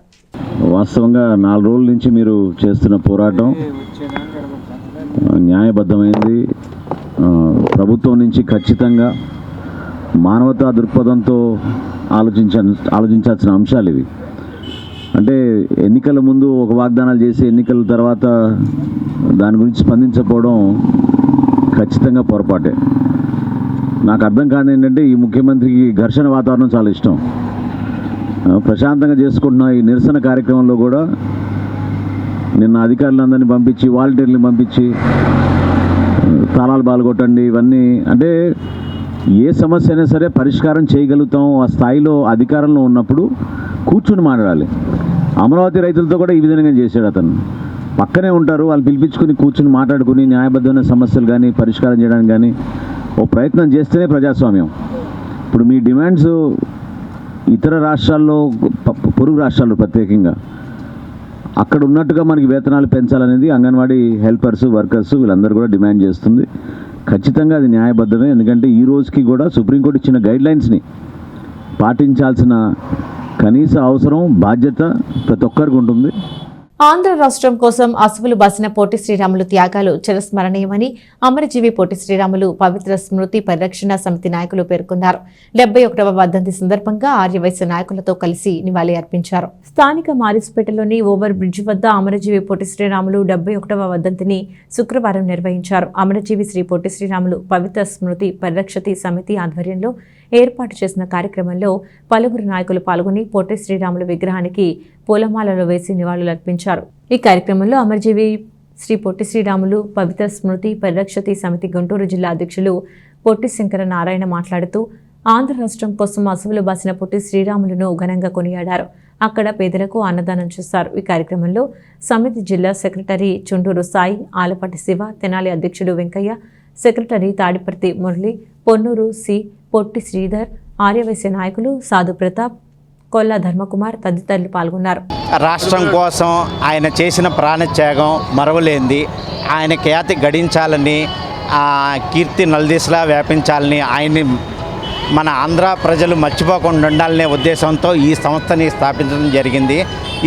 వాస్తవంగా 4 రోజుల నుంచి మీరు చేస్తున్న పోరాటం న్యాయబద్ధమైంది. ప్రభుత్వం నుంచి ఖచ్చితంగా మానవతా దృక్పథంతో ఆలోచించాల్సిన అంశాలు ఇవి. అంటే ఎన్నికల ముందు ఒక వాగ్దానాలు చేసి ఎన్నికల తర్వాత దాని గురించి స్పందించకపోవడం ఖచ్చితంగా పొరపాటే. నాకు అర్థం కాదు ఏంటంటే ఈ ముఖ్యమంత్రికి ఘర్షణ వాతావరణం చాలా ఇష్టం. ప్రశాంతంగా చేసుకుంటున్న ఈ నిరసన కార్యక్రమంలో కూడా నిన్న అధికారులందరినీ పంపించి వాలంటీర్ని పంపించి తాళాలు బాలుగొట్టండి ఇవన్నీ, అంటే ఏ సమస్య అయినా సరే పరిష్కారం చేయగలుగుతాం ఆ స్థాయిలో అధికారంలో ఉన్నప్పుడు కూర్చుని మాట్లాడాలి. అమరావతి రైతులతో కూడా ఈ విధంగా చేశాడు అతను. పక్కనే ఉంటారు, వాళ్ళు పిలిపించుకుని కూర్చుని మాట్లాడుకుని న్యాయబద్ధమైన సమస్యలు కానీ పరిష్కారం చేయడానికి కానీ ఓ ప్రయత్నం చేస్తేనే ప్రజాస్వామ్యం. ఇప్పుడు మీ డిమాండ్స్ ఇతర రాష్ట్రాల్లో, పొరుగు రాష్ట్రాల్లో ప్రత్యేకంగా అక్కడ ఉన్నట్టుగా మనకి వేతనాలు పెంచాలనేది అంగన్వాడీ హెల్పర్స్, వర్కర్స్ వీళ్ళందరూ కూడా డిమాండ్ చేస్తుంది. ఖచ్చితంగా అది న్యాయబద్ధమే. ఎందుకంటే ఈ రోజుకి కూడా సుప్రీంకోర్టు ఇచ్చిన గైడ్లైన్స్ని పాటించాల్సిన కనీస అవసరం, బాధ్యత ప్రతి ఒక్కరికి ఉంటుంది. ఆంధ్ర రాష్ట్రం కోసం అసువులు బాసిన పొట్టి శ్రీరాములు త్యాగాలు చిరస్మరణీయమని అమరజీవి పొట్టి శ్రీరాములు పవిత్ర స్మృతి పరిరక్షణ సమితి నాయకులు పేర్కొన్నారు. 71వ వర్ధంతి సందర్భంగా ఆర్యవైశ్య నాయకులతో కలిసి నివాళి అర్పించారు. స్థానిక మారిస్పేటలోని ఓవర్ బ్రిడ్జ్ వద్ద అమరజీవి పొట్టి శ్రీరాములు 71వ వర్ధంతిని శుక్రవారం నిర్వహించారు. అమరజీవి శ్రీ పొట్టి శ్రీరాములు పవిత్ర స్మృతి పరిరక్షతి సమితి ఆధ్వర్యంలో ఏర్పాటు చేసిన కార్యక్రమంలో పలువురు నాయకులు పాల్గొని పొట్టి శ్రీరాములు విగ్రహానికి పూలమాలలో వేసి నివాళులర్పించారు. ఈ కార్యక్రమంలో అమరజీవి శ్రీ పొట్టి శ్రీరాములు పవిత్ర స్మృతి పరిరక్షతి సమితి గుంటూరు జిల్లా అధ్యక్షులు పొట్టి శంకర నారాయణ మాట్లాడుతూ ఆంధ్ర రాష్ట్రం కోసం అసువులు బాసిన పొట్టి శ్రీరాములను ఘనంగా కొనియాడారు. అక్కడ పేదలకు అన్నదానం చేశారు. ఈ కార్యక్రమంలో సమితి జిల్లా సెక్రటరీ చుండూరు సాయి, ఆలపాటి శివ, తెనాలి అధ్యక్షుడు వెంకయ్య, సెక్రటరీ తాడిపర్తి మురళి, పొన్నూరు సి, పొట్టి శ్రీధర్, ఆర్యవైశ్య నాయకులు సాధు ప్రతాప్, కొల్లా ధర్మకుమార్ తదితరులు పాల్గొన్నారు. రాష్ట్రం కోసం ఆయన చేసిన ప్రాణత్యాగం మరవలేంది. ఆయన ఖ్యాతి గడించాలని, కీర్తి నలుదిశలా వ్యాపించాలని, ఆయన్ని మన ఆంధ్ర ప్రజలు మర్చిపోకుండా ఉండాలనే ఉద్దేశంతో ఈ సంస్థని స్థాపించడం జరిగింది.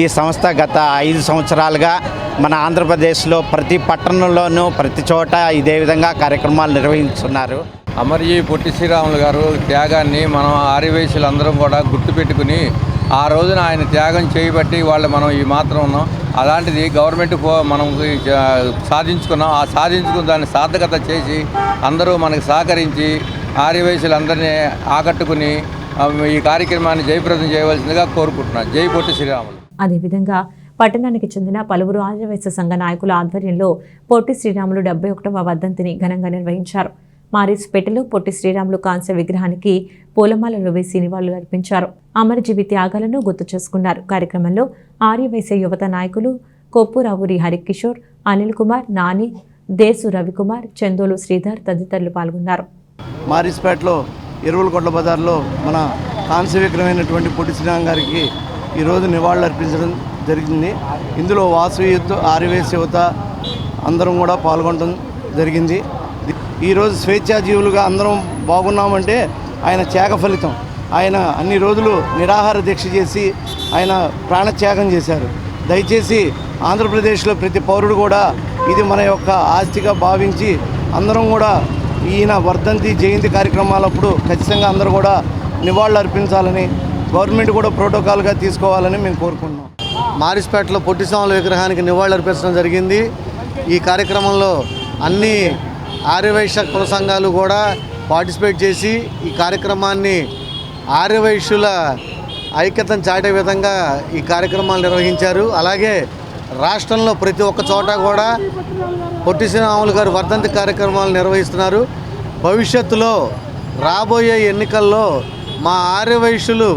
ఈ సంస్థ గత 5 సంవత్సరాలుగా మన ఆంధ్రప్రదేశ్లో ప్రతి పట్టణంలోనూ ప్రతి చోట ఇదే విధంగా కార్యక్రమాలు నిర్వహిస్తున్నారు. అమరజీవి పొట్టి శ్రీరాములు గారు త్యాగాన్ని మనం ఆర్యవైశ్యులందరం కూడా గుర్తుపెట్టుకుని ఆ రోజున ఆయన త్యాగం చేయబట్టి వాళ్ళు మనం ఈ మాత్రం ఉన్నాం. అలాంటిది గవర్నమెంట్ మనం సాధించుకున్నాం. ఆ సాధించుకున్న దాన్ని సార్థకత చేసి అందరూ మనకు సహకరించి ఆర్యవైశ్యులందరినీ ఆకట్టుకుని ఈ కార్యక్రమాన్ని జయప్రదం చేయవలసిందిగా కోరుకుంటున్నాను. జై పొట్టి శ్రీరాములు. అదేవిధంగా పట్టణానికి చెందిన పలువురు ఆర్యవైశ్య సంఘ నాయకుల ఆధ్వర్యంలో పొట్టి శ్రీరాములు 71వ వర్ధంతిని ఘనంగా నిర్వహించారు. మారిస్పేటలో పొట్టి శ్రీరాములు కాంస్య విగ్రహానికి పూలమాలలు వేసి నివాళులర్పించారు. అమరజీవి త్యాగాలను గుర్తు చేసుకున్నారు. కార్యక్రమంలో ఆర్యవైశ్య యువత నాయకులు కొప్పురావురి హరికిషోర్, అనిల్ కుమార్, నాని, దేశు రవికుమార్, చందోలు శ్రీధర్ తదితరులు పాల్గొన్నారు. మారిస్పేటలో ఎరువులకొండ బజార్లో మన కాంస్య విగ్రహమైనటువంటి పొట్టి శ్రీరామ్ గారికి ఈరోజు నివాళులు అర్పించడం జరిగింది. ఇందులో వాసు యుద్ధ, ఆర్యవైశ్య యువత అందరం కూడా పాల్గొనడం జరిగింది. ఈరోజు స్వేచ్ఛాజీవులుగా అందరం బాగున్నామంటే ఆయన త్యాగ ఫలితం. ఆయన అన్ని రోజులు నిరాహార దీక్ష చేసి ఆయన ప్రాణత్యాగం చేశారు. దయచేసి ఆంధ్రప్రదేశ్లో ప్రతి పౌరుడు కూడా ఇది మన యొక్క ఆస్తిగా భావించి అందరం కూడా ఈయన వర్ధంతి జయంతి కార్యక్రమాలప్పుడు ఖచ్చితంగా అందరూ కూడా నివాళులు అర్పించాలని గవర్నమెంట్ కూడా ప్రోటోకాల్గా తీసుకోవాలని మేము కోరుకుంటున్నాం. మారిస్పేటలో పొట్టి శ్రీరాములు విగ్రహానికి నివాళులు అర్పించడం జరిగింది. ఈ కార్యక్రమంలో అన్ని ఆర్యవైశ్య కుల సంఘాలు కూడా పార్టిసిపేట్ చేసి ఈ కార్యక్రమాన్ని ఆర్యవైశ్యుల ఐక్యతను చాటే విధంగా ఈ కార్యక్రమాలు నిర్వహించారు. అలాగే రాష్ట్రంలో ప్రతి ఒక్క చోట కూడా పొట్టి శ్రీరాములు గారు వర్ధంతి కార్యక్రమాలు నిర్వహిస్తున్నారు. భవిష్యత్తులో రాబోయే ఎన్నికల్లో మా ఆర్యవైశ్యులు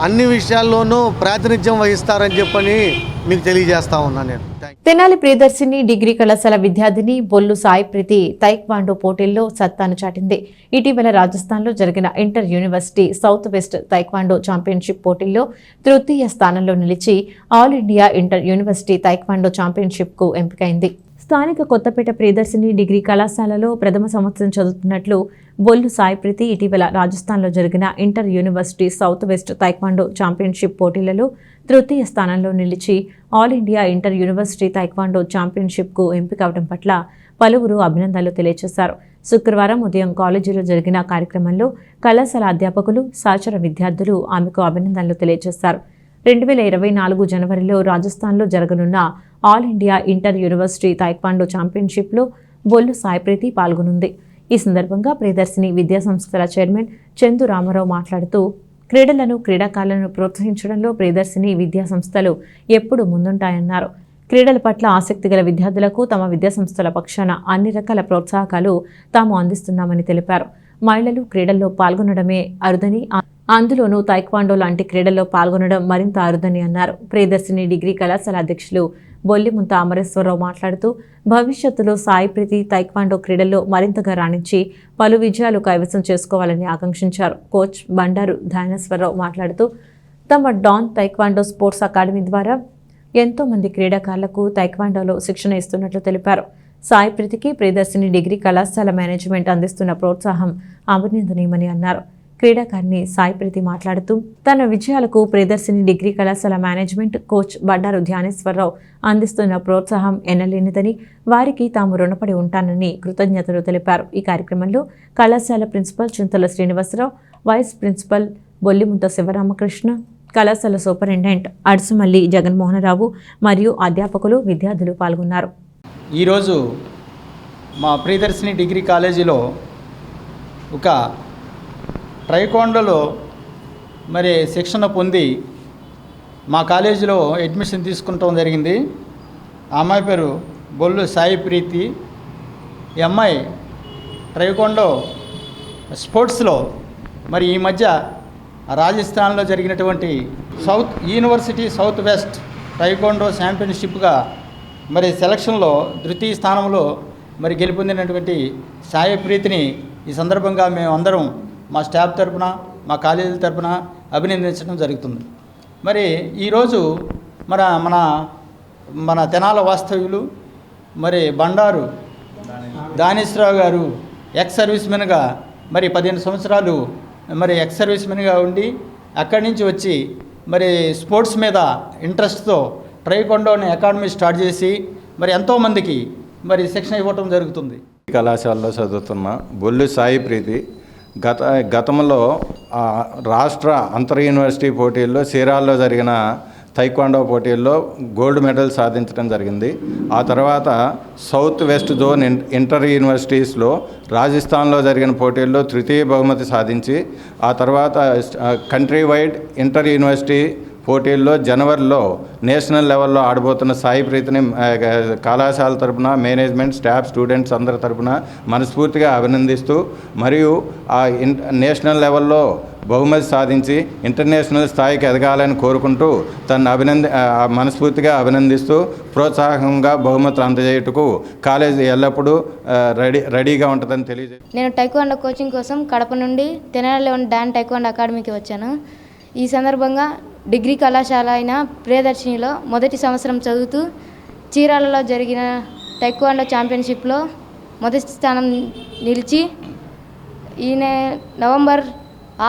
అన్ని విషయాల్లోనూ ప్రాతినిధ్యం వహిస్తారని చెప్పని మీకు తెలియజేస్తా ఉన్నాను. నేను తెనాలి ప్రియదర్శిని డిగ్రీ కళాశాల విద్యార్థిని బొల్లు సాయి ప్రీతి తైక్వాండో పోటీల్లో సత్తాను చాటింది. ఇటీవల రాజస్థాన్లో జరిగిన inter university south west taekwondo championship పోటీల్లో తృతీయ స్థానంలో నిలిచి all India inter university taekwondo ఛాంపియన్షిప్కు ఎంపికైంది. స్థానిక కొత్తపేట ప్రియదర్శిని డిగ్రీ కళాశాలలో ప్రథమ సంవత్సరం చదువుతున్నట్లు బొల్లు సాయిప్రీతి ఇటీవల రాజస్థాన్లో జరిగిన inter university south west taekwondo championship పోటీలలో తృతీయ స్థానంలో నిలిచి all India inter university taekwondo ఛాంపియన్షిప్కు ఎంపికవడం పట్ల పలువురు అభినందనలు తెలియజేశారు. శుక్రవారం ఉదయం కాలేజీలో జరిగిన కార్యక్రమంలో కళాశాల అధ్యాపకులు, సహచర విద్యార్థులు ఆమెకు అభినందనలు తెలియజేశారు. 2024 జనవరిలో రాజస్థాన్లో జరగనున్న all India inter university taekwondo ఛాంపియన్షిప్లో బొల్లు సాయిప్రీతి పాల్గొనుంది. ఈ సందర్భంగా ప్రియదర్శిని విద్యాసంస్థల చైర్మన్ చందు రామారావు మాట్లాడుతూ క్రీడలను, క్రీడాకారులను ప్రోత్సహించడంలో ప్రియదర్శిని విద్యాసంస్థలు ఎప్పుడూ ముందుంటాయన్నారు. క్రీడల పట్ల ఆసక్తి గల విద్యార్థులకు తమ విద్యాసంస్థల పక్షాన అన్ని రకాల ప్రోత్సాహకాలు తాము అందిస్తున్నామని తెలిపారు. మహిళలు క్రీడల్లో పాల్గొనడమే అరుదని, అందులోనూ తైక్వాండో లాంటి క్రీడల్లో పాల్గొనడం మరింత అరుదని అన్నారు. ప్రియదర్శిని డిగ్రీ కళాశాల అధ్యక్షులు బొల్లిముంత అమరేశ్వరరావు మాట్లాడుతూ భవిష్యత్తులో సాయిప్రీతి తైక్వాండో క్రీడల్లో మరింతగా రాణించి పలు విజయాలు కైవసం చేసుకోవాలని ఆకాంక్షించారు. కోచ్ బండారు ధానేశ్వరరావు మాట్లాడుతూ తమ డాన్ తైక్వాండో స్పోర్ట్స్ అకాడమీ ద్వారా ఎంతో మంది క్రీడాకారులకు తైక్వాండోలో శిక్షణ ఇస్తున్నట్లు తెలిపారు. సాయిప్రీతికి ప్రియదర్శిని డిగ్రీ కళాశాల మేనేజ్మెంట్ అందిస్తున్న ప్రోత్సాహం అభినందనీయమని అన్నారు. క్రీడాకారిణి సాయిప్రీతి మాట్లాడుతూ తన విజయాలకు ప్రియదర్శిని డిగ్రీ కళాశాల మేనేజ్మెంట్, కోచ్ బండారు ధ్యానేశ్వరరావు అందిస్తున్న ప్రోత్సాహం ఎన్నలేనిదని, వారికి తాము రుణపడి ఉంటానని కృతజ్ఞతలు తెలిపారు. ఈ కార్యక్రమంలో కళాశాల ప్రిన్సిపల్ చింతల శ్రీనివాసరావు, వైస్ ప్రిన్సిపల్ బొల్లిముంత శివరామకృష్ణ, కళాశాల సూపరింటెండెంట్ అడుసుమల్లి జగన్మోహనరావు మరియు అధ్యాపకులు, విద్యార్థులు పాల్గొన్నారు. ఈరోజు మా ప్రియదర్శిని డిగ్రీ కాలేజీలో ఒక ట్రైకోండోలో మరి శిక్షణ పొంది మా కాలేజీలో అడ్మిషన్ తీసుకుంటాం జరిగింది. ఆ అమ్మాయి పేరు బొల్లు సాయిప్రీతి. ఈ అమ్మాయి ట్రైకోండో స్పోర్ట్స్లో మరి ఈ మధ్య రాజస్థాన్లో జరిగినటువంటి యూనివర్సిటీ సౌత్ వెస్ట్ టైకోండో ఛాంపియన్షిప్గా మరి సెలక్షన్లో తృతీయ స్థానంలో మరి గెలుపొందినటువంటి సాయిప్రీతిని ఈ సందర్భంగా మేము అందరం మా స్టాఫ్ తరపున, మా కాలేజీల తరపున అభినందించడం జరుగుతుంది. మరి ఈరోజు మన తెనాల వాస్తవ్యులు మరి బండారు దానేశ్వరరావు గారు ఎక్స్ సర్వీస్మెన్గా మరి 15 సంవత్సరాలు మరి ఎక్స్ సర్వీస్మెన్గా ఉండి అక్కడి నుంచి వచ్చి మరి స్పోర్ట్స్ మీద ఇంట్రెస్ట్తో ట్రైకోండోని అకాడమీ స్టార్ట్ చేసి మరి ఎంతోమందికి మరి శిక్షణ ఇవ్వటం జరుగుతుంది. కళాశాలలో చదువుతున్న బొల్లు సాయిప్రీతి గతంలో రాష్ట్ర అంతర్ యూనివర్సిటీ పోటీల్లో చీరాల్లో జరిగిన తైక్వాండో పోటీల్లో గోల్డ్ మెడల్ సాధించడం జరిగింది. ఆ తర్వాత సౌత్ వెస్ట్ జోన్ ఇంటర్ యూనివర్సిటీస్లో రాజస్థాన్లో జరిగిన పోటీల్లో తృతీయ బహుమతి సాధించి ఆ తర్వాత కంట్రీ వైడ్ ఇంటర్ యూనివర్సిటీ పోటీల్లో జనవరిలో నేషనల్ లెవెల్లో ఆడబోతున్న సాయిప్రీతిని కళాశాల తరపున, మేనేజ్మెంట్, స్టాఫ్, స్టూడెంట్స్ అందరి తరపున మనస్ఫూర్తిగా అభినందిస్తూ మరియు ఆ నేషనల్ లెవెల్లో బహుమతి సాధించి ఇంటర్నేషనల్ స్థాయికి ఎదగాలని కోరుకుంటూ మనస్ఫూర్తిగా అభినందిస్తూ ప్రోత్సాహంగా బహుమతులు అందజేయటకు కాలేజీ ఎల్లప్పుడూ రెడీగా ఉంటుందని తెలియజేస్తాను. నేను టైక్వాండో కోచింగ్ కోసం కడప నుండి తెనాలిలో ఉన్న డాన్ టైక్వాండో అకాడమీకి వచ్చాను. ఈ సందర్భంగా డిగ్రీ కళాశాల అయిన ప్రియదర్శినిలో మొదటి సంవత్సరం చదువుతూ చీరాలలో జరిగిన టైక్వాండో ఛాంపియన్షిప్లో మొదటి స్థానం నిలిచి నవంబర్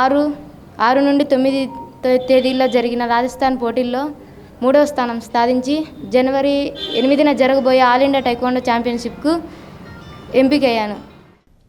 6 నుండి 9 తేదీల్లో జరిగిన రాజస్థాన్ పోటీల్లో 3వ స్థానం సాధించి జనవరి 8న జరగబోయే ఆల్ ఇండియా టైక్వాండో ఛాంపియన్షిప్కు ఎంపికయ్యాను.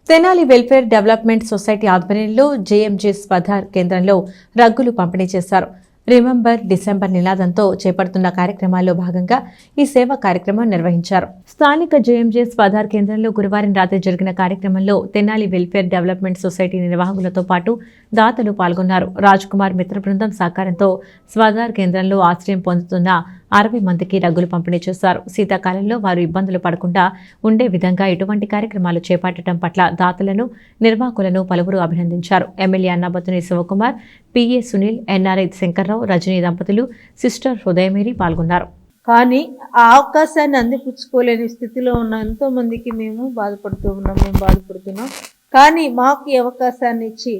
తెనాలి వెల్ఫేర్ డెవలప్మెంట్ సొసైటీ ఆధ్వర్యంలో జేఎంజే స్వధార్ కేంద్రంలో రగ్గులు పంపిణీ చేశారు. రిమెంబర్ డిసెంబర్ నినాదంతో చేపడుతున్న కార్యక్రమాల్లో భాగంగా ఈ సేవా కార్యక్రమం నిర్వహించారు. స్థానిక జేఎంజే స్వధార్ కేంద్రంలో గురువారం రాత్రి జరిగిన కార్యక్రమంలో తెనాలి వెల్ఫేర్ డెవలప్మెంట్ సొసైటీ నిర్వాహకులతో పాటు దాతలు పాల్గొన్నారు. రాజ్ కుమార్ మిత్ర బృందం సహకారంతో స్వధార్ కేంద్రంలో ఆశ్రయం పొందుతున్న 60 మందికి రగ్గులు పంపిణీ చేశారు. శీతాకాలంలో వారు ఇబ్బందులు పడకుండా ఉండే విధంగా ఇటువంటి కార్యక్రమాలు చేపట్టడం పట్ల దాతలను, నిర్వాహకులను పలువురు అభినందించారు. MLA Annabattuni Sivakumar, PA Sunil, NRI Shankarrao, Rajani దంపతులు, సిస్టర్ హృదయమేరి పాల్గొన్నారు. కానీ ఆ అవకాశాన్ని అందిపుచ్చుకోలేని స్థితిలో ఉన్న ఎంతో మందికి మేము బాధపడుతున్నాం. కానీ మాకు ఈ అవకాశాన్ని ఇచ్చి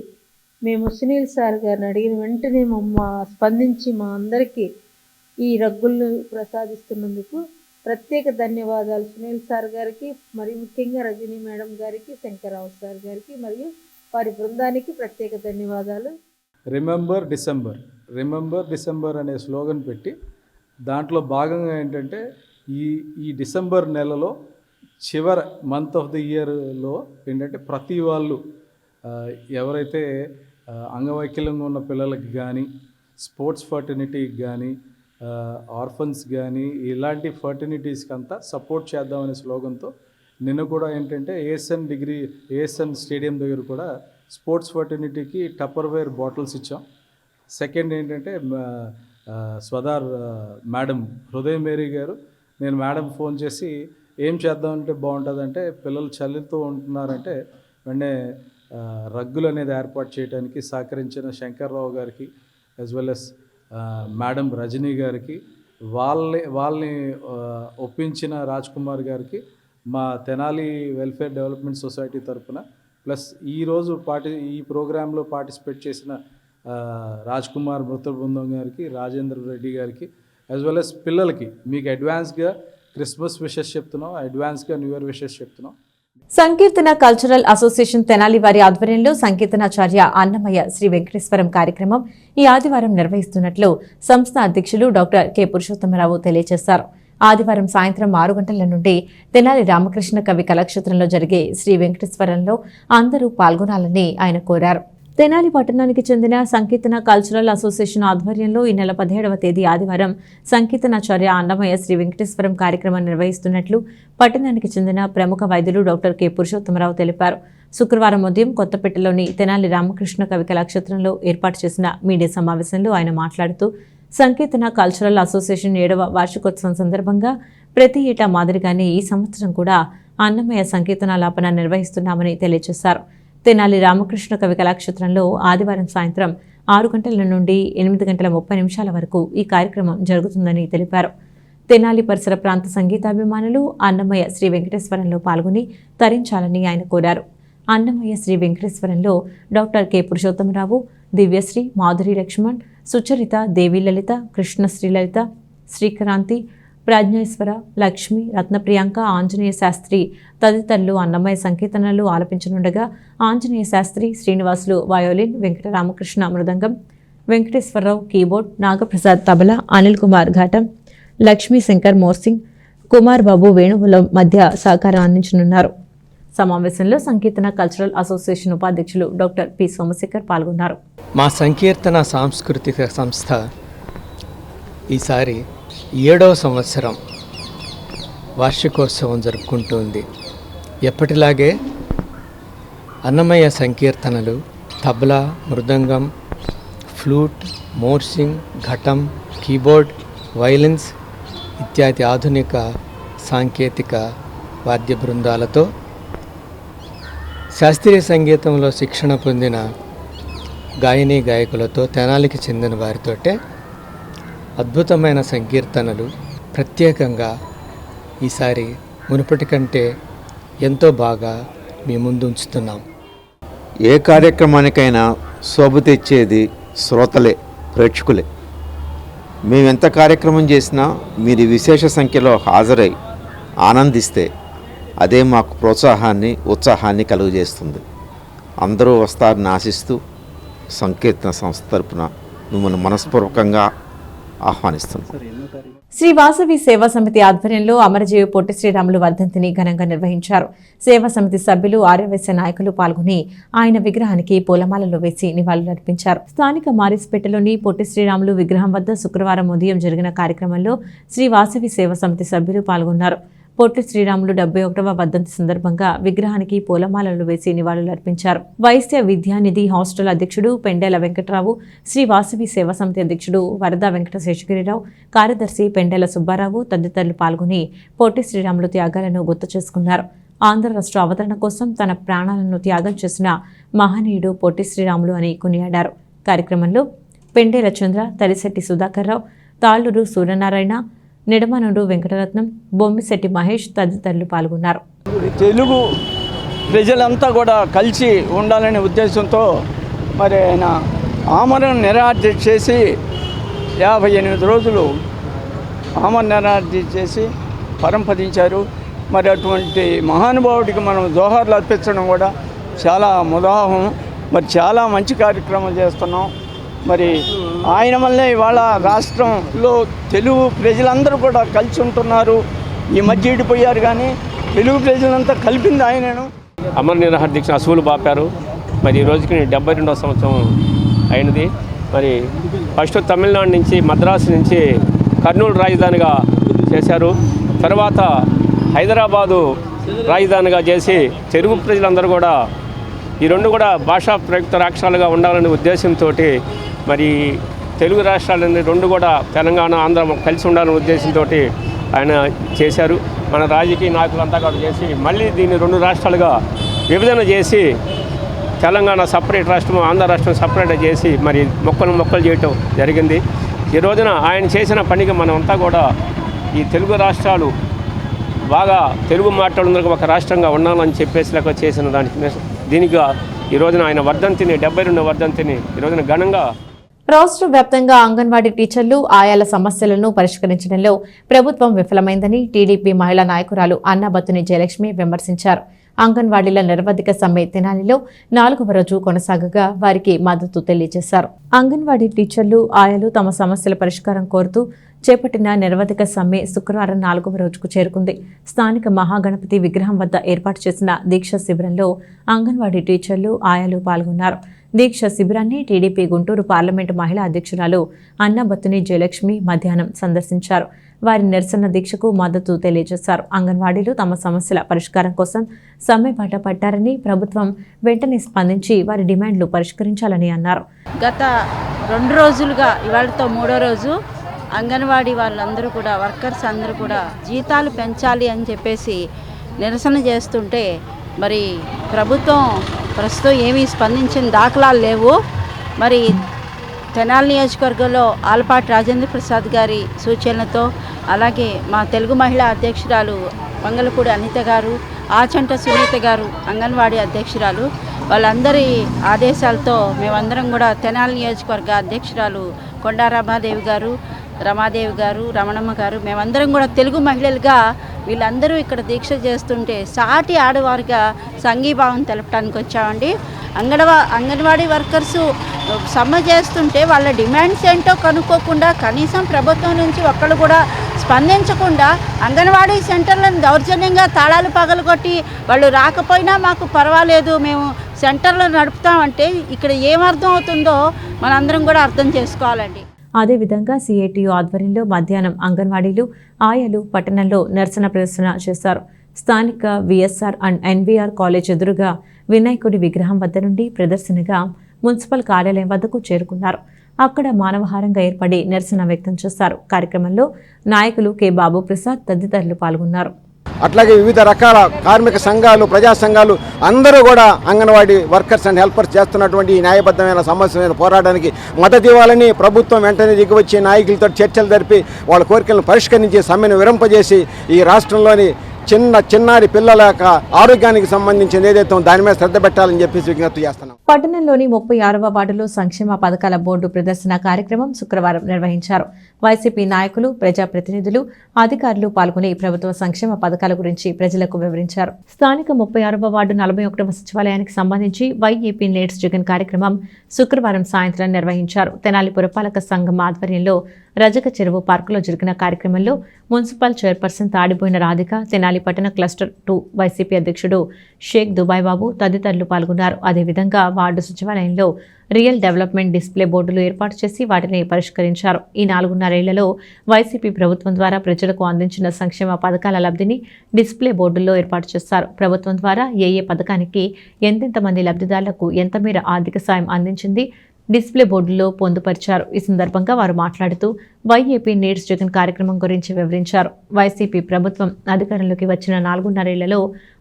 మేము సునీల్ సార్ గారిని అడిగిన వెంటనే స్పందించి మా అందరికీ ఈ రగ్గులను ప్రసాదిస్తున్నందుకు ప్రత్యేక ధన్యవాదాలు సునీల్ సార్ గారికి, మరియు ముఖ్యంగా రజనీ మేడం గారికి, శంకర్రావు సార్ గారికి మరియు వారి బృందానికి ప్రత్యేక ధన్యవాదాలు. రిమెంబర్ డిసెంబర్ అనే స్లోగన్ పెట్టి దాంట్లో భాగంగా ఏంటంటే ఈ డిసెంబర్ నెలలో చివరి మంత్ ఆఫ్ ది ఇయర్లో ఏంటంటే ప్రతి వాళ్ళు ఎవరైతే అంగవైకల్యంగా ఉన్న పిల్లలకి కానీ, స్పోర్ట్స్ ఫర్టినిటీకి కానీ, ఆర్ఫన్స్ కానీ ఇలాంటి ఫర్టినిటీస్కి అంతా సపోర్ట్ చేద్దామనే స్లోగన్తో నిన్న కూడా ఏంటంటే ఏఎస్ఎన్ స్టేడియం దగ్గర కూడా స్పోర్ట్స్ ఫర్టినిటీకి టప్పర్వేర్ బాటిల్స్ ఇచ్చాం. సెకండ్ ఏంటంటే స్వదార్ మేడం హృదయ మేరీ గారు, నేను మేడం ఫోన్ చేసి ఏం చేద్దామంటే బాగుంటుందంటే పిల్లలు చలితో ఉంటున్నారంటే వెంటనే రగ్గులు అనేది ఏర్పాటు చేయడానికి సహకరించిన శంకర్రావు గారికి as well as madam Rajani గారికి, వాళ్ళని ఒప్పించిన రాజ్ కుమార్ గారికి మా తెనాలి వెల్ఫేర్ డెవలప్మెంట్ సొసైటీ తరఫున, ప్లస్ ఈరోజు ఈ ప్రోగ్రాంలో పార్టిసిపేట్ చేసిన రాజ్ కుమార్ మృత బృందం గారికి, రాజేంద్ర రెడ్డి గారికి, యాజ్ వెల్ ఎస్ పిల్లలకి మీకు అడ్వాన్స్గా క్రిస్మస్ విషెస్ చెప్తున్నాం, అడ్వాన్స్గా న్యూ ఇయర్ విషెస్ చెప్తున్నాం. సంకీర్తన కల్చరల్ అసోసియేషన్ తెనాలి వారి ఆధ్వర్యంలో సంకీర్తనాచార్య అన్నమయ్య శ్రీ వెంకటేశ్వరం కార్యక్రమం ఈ ఆదివారం నిర్వహిస్తున్నట్లు సంస్థ అధ్యక్షులు డాక్టర్ కె పురుషోత్తమరావు తెలియజేశారు. ఆదివారం సాయంత్రం 6 గంటల నుండి తెనాలి రామకృష్ణ కవి కళాక్షేత్రంలో జరిగే శ్రీ వెంకటేశ్వరంలో అందరూ పాల్గొనాలని ఆయన కోరారు. తెనాలి పట్టణానికి చెందిన సంకీర్తన కల్చరల్ అసోసియేషన్ ఆధ్వర్యంలో ఈ నెల 17వ తేదీ ఆదివారం సంకీర్తనాచార్య అన్నమయ్య శ్రీ వెంకటేశ్వరం కార్యక్రమం నిర్వహిస్తున్నట్లు పట్టణానికి చెందిన ప్రముఖ వైద్యులు డాక్టర్ కె పురుషోత్తమరావు తెలిపారు. శుక్రవారం ఉదయం కొత్తపేటలోని తెనాలి రామకృష్ణ కవి కళాక్షేత్రంలో ఏర్పాటు చేసిన మీడియా సమావేశంలో ఆయన మాట్లాడుతూ సంకీర్తన కల్చరల్ అసోసియేషన్ 7వ వార్షికోత్సవం సందర్భంగా ప్రతి ఏటా మాదిరిగానే ఈ సంవత్సరం కూడా అన్నమయ్య సంకీర్తనాలాపన నిర్వహిస్తున్నామని తెలియజేశారు. తెనాలి రామకృష్ణ కవి కళాక్షేత్రంలో ఆదివారం సాయంత్రం 6 గంటల నుండి 8 గంటల 30 నిమిషాల వరకు ఈ కార్యక్రమం జరుగుతుందని తెలిపారు. తెనాలి పరిసర ప్రాంత సంగీతాభిమానులు అన్నమయ్య శ్రీ వెంకటేశ్వరంలో పాల్గొని తరించాలని ఆయన కోరారు. అన్నమయ్య శ్రీ వెంకటేశ్వరంలో డాక్టర్ కె పురుషోత్తమరావు, దివ్యశ్రీ, మాధురి లక్ష్మణ్, సుచరిత, దేవి లలిత, కృష్ణశ్రీ లలిత, శ్రీక్రాంతి, ప్రజ్ఞేశ్వర, లక్ష్మి, రత్నప్రియాంక, ఆంజనేయ శాస్త్రి తదితరులు అన్నమయ్య సంకీర్తనలు ఆలపించనుండగా ఆంజనేయ శాస్త్రి, శ్రీనివాసులు వయోలిన్, వెంకటరామకృష్ణ మృదంగం, వెంకటేశ్వరరావు కీబోర్డ్, నాగప్రసాద్ తబలా, అనిల్ కుమార్ ఘాటం, లక్ష్మీ శంకర్ మోర్సింగ్, కుమార్ బాబు వేణువుల మధ్య సహకారం అందించనున్నారు. సమావేశంలో సంకీర్తన కల్చరల్ అసోసియేషన్ ఉపాధ్యక్షులు డాక్టర్ పి సోమశేఖర్ పాల్గొన్నారు. మా సంకీర్తన సాంస్కృతిక సంస్థ ఈసారి 7వ సంవత్సరం వార్షికోత్సవం జరుపుకుంటుంది. ఎప్పటిలాగే అన్నమయ్య సంకీర్తనలు తబలా, మృదంగం, ఫ్లూట్, మోర్సింగ్, ఘటం, కీబోర్డ్, వైలిన్స్ ఇత్యాది ఆధునిక సాంకేతిక వాద్య బృందాలతో శాస్త్రీయ సంగీతంలో శిక్షణ పొందిన గాయనీ గాయకులతో తెనాలికి చెందిన వారితోటే అద్భుతమైన సంకీర్తనలు ప్రత్యేకంగా ఈసారి మునుపటి కంటే ఎంతో బాగా మీ ముందు ఉంచుతున్నాం. ఏ కార్యక్రమానికైనా శోభ తెచ్చేది శ్రోతలే, ప్రేక్షకులే. మేము ఎంత కార్యక్రమం చేసినా మీరు విశేష సంఖ్యలో హాజరై ఆనందిస్తే అదే మాకు ప్రోత్సాహాన్ని, ఉత్సాహాన్ని కలుగజేస్తుంది. అందరూ వస్తారని ఆశిస్తూ సంకీర్తన సంస్థ తరపున మిమ్మల్ని మనస్పూర్వకంగా ఆహ్వానిస్తున్నాం. శ్రీ వాసవి సేవా సమితి ఆధ్వర్యంలో అమరజీవి పొట్టి శ్రీరాములు వర్ధంతిని ఘనంగా నిర్వహించారు. సేవా సమితి సభ్యులు, ఆర్యవైశ్య నాయకులు పాల్గొని ఆయన విగ్రహానికి పూలమాలలు వేసి నివాళులర్పించారు. స్థానిక మారిస్పేటలోని పొట్టి శ్రీరాములు విగ్రహం వద్ద శుక్రవారం ఉదయం జరిగిన కార్యక్రమంలో శ్రీ వాసవి సేవా సమితి సభ్యులు పాల్గొన్నారు. పొట్టి శ్రీరాములు 71వ వర్ధంతి సందర్భంగా విగ్రహానికి పూలమాలలు వేసి నివాళులర్పించారు. వైశ్య విద్యానిధి హాస్టల్ అధ్యక్షుడు పెండెల వెంకటరావు, శ్రీ వాసవి సేవా సమితి అధ్యక్షుడు వరద వెంకట శేషగిరిరావు, కార్యదర్శి పెండెల సుబ్బారావు తదితరులు పాల్గొని పొట్టి శ్రీరాములు త్యాగాలను గుర్తు చేసుకున్నారు. ఆంధ్ర రాష్ట్ర అవతరణ కోసం తన ప్రాణాలను త్యాగం చేసిన మహనీయుడు పొట్టి శ్రీరాములు అని కొనియాడారు. కార్యక్రమంలో పెండెల చంద్ర, తరిశెట్టి సుధాకర్రావు, తాళ్లూరు సూర్యనారాయణ, నిడమనుడు వెంకటరత్నం, బొమ్మిశెట్టి మహేష్ తదితరులు పాల్గొన్నారు. తెలుగు ప్రజలంతా కూడా కలిసి ఉండాలనే ఉద్దేశంతో మరి ఆయన ఆమరణ నిరాహార చేసి 58 రోజులు ఆమరణ నిరాహార చేసి పరంపదించారు. మరి అటువంటి మహానుభావుడికి మనం జోహార్లు అర్పించడం కూడా చాలా ముదాహం. మరి చాలా మంచి కార్యక్రమం చేస్తున్నాం. మరి ఆయన వల్లే ఇవాళ రాష్ట్రంలో తెలుగు ప్రజలందరూ కూడా కలిసి ఉంటున్నారు. ఈ మధ్య ఇడిపోయారు కానీ తెలుగు ప్రజలంతా కలిపింది ఆయనను. అమర నిరాహార దీక్ష అసూలు బాపారు. మరి ఈ రోజుకి 72వ సంవత్సరం అయినది. మరి ఫస్ట్ తమిళనాడు నుంచి మద్రాసు నుంచి కర్నూలు రాజధానిగా చేశారు. తర్వాత హైదరాబాదు రాజధానిగా చేసి తెలుగు ప్రజలందరూ కూడా ఈ రెండు కూడా భాషా ప్రయుక్త రాష్ట్రాలుగా ఉండాలనే ఉద్దేశంతో మరి తెలుగు రాష్ట్రాలన్నీ రెండు కూడా తెలంగాణ ఆంధ్ర కలిసి ఉండాలనే ఉద్దేశంతో ఆయన చేశారు. మన రాజకీయ నాయకులంతా కూడా చేసి మళ్ళీ దీన్ని 2 రాష్ట్రాలుగా విభజన చేసి తెలంగాణ సపరేట్ రాష్ట్రం, ఆంధ్ర రాష్ట్రం సపరేట్ చేసి మరి మొక్కలు చేయటం జరిగింది. ఈ రోజున ఆయన చేసిన పనికి మనమంతా కూడా ఈ తెలుగు రాష్ట్రాలు బాగా తెలుగు మాట్లాడుతున్న ఒక రాష్ట్రంగా ఉండాలని చెప్పేసి లేక చేసిన దీనికి ఈ రోజున ఆయన వర్ధంతిని 72వ వర్ధంతిని ఈ రోజున ఘనంగా రాష్ట్ర వ్యాప్తంగా అంగన్వాడీ టీచర్లు ఆయాల సమస్యలను పరిష్కరించడంలో ప్రభుత్వం విఫలమైందని టీడీపీ మహిళా నాయకురాలు అన్నాబత్తుని జయలక్ష్మి విమర్శించారు. అంగన్వాడీల నిరవధిక సమ్మె తెనాలిలో 4వ రోజు కొనసాగగా వారికి మద్దతు తెలియజేశారు. అంగన్వాడీ టీచర్లు ఆయాలు తమ సమస్యల పరిష్కారం కోరుతూ చేపట్టిన నిరవధిక సమ్మె శుక్రవారం 4వ రోజుకు చేరుకుంది. స్థానిక మహాగణపతి విగ్రహం వద్ద ఏర్పాటు చేసిన దీక్ష శిబిరంలో అంగన్వాడీ టీచర్లు ఆయాలు పాల్గొన్నారు. దీక్ష శిబిరాన్ని టీడీపీ గుంటూరు పార్లమెంటు మహిళా అధ్యక్షురాలు అన్నాబత్తుని జయలక్ష్మి మధ్యాహ్నం సందర్శించారు. వారి నిరసన దీక్షకు మద్దతు తెలియజేశారు. అంగన్వాడీలు తమ సమస్యల పరిష్కారం కోసం సమ్మె బాట పట్టారని, ప్రభుత్వం వెంటనే స్పందించి వారి డిమాండ్లు పరిష్కరించాలని అన్నారు. గత 2 రోజులుగా ఇవాళతో 3వ రోజు అంగన్వాడీ వాళ్ళందరూ కూడా వర్కర్స్ అందరూ కూడా జీతాలు పెంచాలి అని చెప్పేసి నిరసన చేస్తుంటే మరి ప్రభుత్వం ప్రస్తుతం ఏమీ స్పందించిన దాఖలాలు లేవు. మరి తెనాలి నియోజకవర్గంలో ఆలపాటి రాజేంద్ర ప్రసాద్ గారి సూచనలతో అలాగే మా తెలుగు మహిళా అధ్యక్షురాలు మంగళపూడి అనిత గారు, ఆచంట సునీత గారు అంగన్వాడీ అధ్యక్షురాలు, వాళ్ళందరి ఆదేశాలతో మేమందరం కూడా తెనాలి నియోజకవర్గ అధ్యక్షురాలు కొండా రమాదేవి గారు, రమణమ్మ గారు, మేమందరం కూడా తెలుగు మహిళలుగా వీళ్ళందరూ ఇక్కడ దీక్ష చేస్తుంటే సాటి ఆడవారిగా సంఘీభావం తెలపడానికి వచ్చామండి. అంగన్వాడీ వర్కర్సు సమ్మె చేస్తుంటే వాళ్ళ డిమాండ్స్ ఏంటో కనుక్కోకుండా కనీసం ప్రభుత్వం నుంచి ఒక్కళ్ళు కూడా స్పందించకుండా అంగన్వాడీ సెంటర్లను దౌర్జన్యంగా తాళాలు పగలగొట్టి వాళ్ళు రాకపోయినా మాకు పర్వాలేదు మేము సెంటర్లు నడుపుతామంటే ఇక్కడ ఏమర్థం అవుతుందో మనందరం కూడా అర్థం చేసుకోవాలండి. అదేవిధంగా సిఐటియు ఆధ్వర్యంలో మధ్యాహ్నం అంగన్వాడీలు ఆయాలు పట్టణంలో నిరసన ప్రదర్శన చేశారు. స్థానిక విఎస్ఆర్ అండ్ ఎన్వీఆర్ కాలేజ్ ఎదురుగా వినాయకుడి విగ్రహం వద్ద నుండి ప్రదర్శనగా మున్సిపల్ కార్యాలయం వద్దకు చేరుకున్నారు. అక్కడ మానవహారంగా ఏర్పడి నిరసన వ్యక్తం చేశారు. కార్యక్రమంలో నాయకులు కె బాబు ప్రసాద్ తదితరులు పాల్గొన్నారు. అట్లాగే వివిధ రకాల కార్మిక సంఘాలు, ప్రజా సంఘాలు అందరూ కూడా అంగన్వాడీ వర్కర్స్ అండ్ హెల్పర్స్ చేస్తున్నటువంటి ఈ న్యాయబద్ధమైన సమస్యమైన పోరాటానికి మద్దతు ఇవ్వాలని ప్రభుత్వం వెంటనే దిగివచ్చి నాయకులతో చర్చలు జరిపి వాళ్ళ కోరికలను పరిష్కరించి సమ్మెను విరంపజేసి ఈ రాష్ట్రంలోని చిన్నారి పిల్లల యొక్క ఆరోగ్యానికి సంబంధించిన ఏదైతే దాని మీద శ్రద్ధ పెట్టాలని చెప్పేసి విజ్ఞప్తి చేస్తున్నాం. పట్టణంలోని 36వ వార్డులో సంక్షేమ పథకాల బోర్డు ప్రదర్శన కార్యక్రమం శుక్రవారం నిర్వహించారు. వైసీపీ నాయకులు, ప్రజాప్రతినిధులు, అధికారులు పాల్గొని ప్రభుత్వ సంక్షేమ పథకాల గురించి ప్రజలకు వివరించారు. స్థానిక 36వ వార్డు 41వ సచివాలయానికి సంబంధించి వైఏపీ నేడ్స్ జగన్ కార్యక్రమం శుక్రవారం సాయంత్రం నిర్వహించారు. తెనాలి పురపాలక సంఘం ఆధ్వర్యంలో రజక చెరువు పార్కులో జరిగిన కార్యక్రమంలో మున్సిపల్ చైర్పర్సన్ తాడిపోయిన రాధిక, తెనాలి పట్టణ క్లస్టర్ 2 వైసీపీ అధ్యక్షుడు షేక్ దుబాయ్ బాబు తదితరులు పాల్గొన్నారు. అదేవిధంగా వార్డు సచివాలయంలో రియల్ డెవలప్మెంట్ డిస్ప్లే బోర్డులు ఏర్పాటు చేసి వాటిని పరిష్కరించారు. ఈ 4.5 ఏళ్లలో వైసీపీ ప్రభుత్వం ద్వారా ప్రజలకు అందించిన సంక్షేమ పథకాల లబ్ధిని డిస్ప్లే బోర్డుల్లో ఏర్పాటు చేశారు. ప్రభుత్వం ద్వారా ఏ పథకానికి ఎంతెంతమంది లబ్ధిదారులకు ఎంత మేర ఆర్థిక సాయం అందించింది డిస్ప్లే బోర్డులో పొందుపరిచారు. ఈ సందర్భంగా వారు మాట్లాడుతూ వైఏపీ నీడ్స్ జగన్ కార్యక్రమం గురించి వివరించారు. వైసీపీ ప్రభుత్వం అధికారంలోకి వచ్చిన 4.5 ఏళ్లలో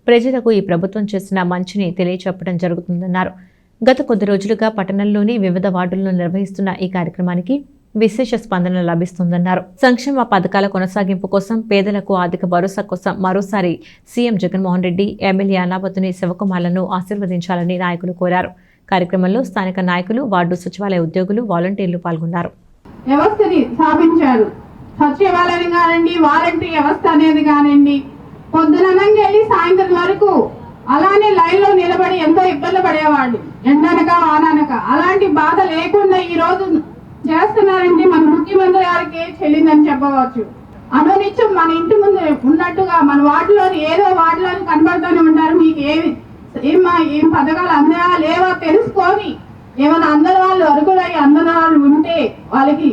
ప్రజలకు ఈ ప్రభుత్వం చేసిన మంచిని తెలియచెప్పడం జరుగుతుందన్నారు. గత కొద్ది రోజులుగా పట్టణంలోని వివిధ వార్డులను నిర్వహిస్తున్న ఈ కార్యక్రమానికి విశేష స్పందన లభిస్తుందన్నారు. సంక్షేమ పథకాల కొనసాగింపు కోసం, పేదలకు ఆర్థిక భరోసా కోసం మరోసారి సీఎం జగన్మోహన్ రెడ్డి, ఎమ్మెల్యే అన్నాబత్తుని శివకుమార్లను ఆశీర్వదించాలని నాయకులు కోరారు. కార్యక్రమంలో స్థానిక నాయకులు, వార్డు సచివాలయ ఉద్యోగులు, వాలంటీర్లు పాల్గొన్నారు. వ్యవస్థని స్థాపించారు. సచివాలయం కానివ్వండి, వాలంటరీ వ్యవస్థ అనేది కానివ్వండి, పొద్దుననంగా వెళ్ళి సాయంత్రం వరకు అలానే లైన్లో నిలబడి ఎంతో ఇబ్బంది పడేవాళ్ళు, ఎండనక వాననక. అలాంటి బాధ లేకుండా ఈ రోజు చేస్తున్నారంటే మన ముఖ్యమంత్రి గారికి చెల్లిందని చెప్పవచ్చు. అనునిత్యం మన ఇంటి ముందు ఉన్నట్టుగా మన వార్డులోని ఏదో వార్డులోని కనబడుతూనే ఉంటారు. మీకు ఏం పథకాలు అందాయా లేవా తెలుసుకొని ఏమైనా అందరి వాళ్ళు అరుగులయ్యి అందరి వాళ్ళు ఉంటే వాళ్ళకి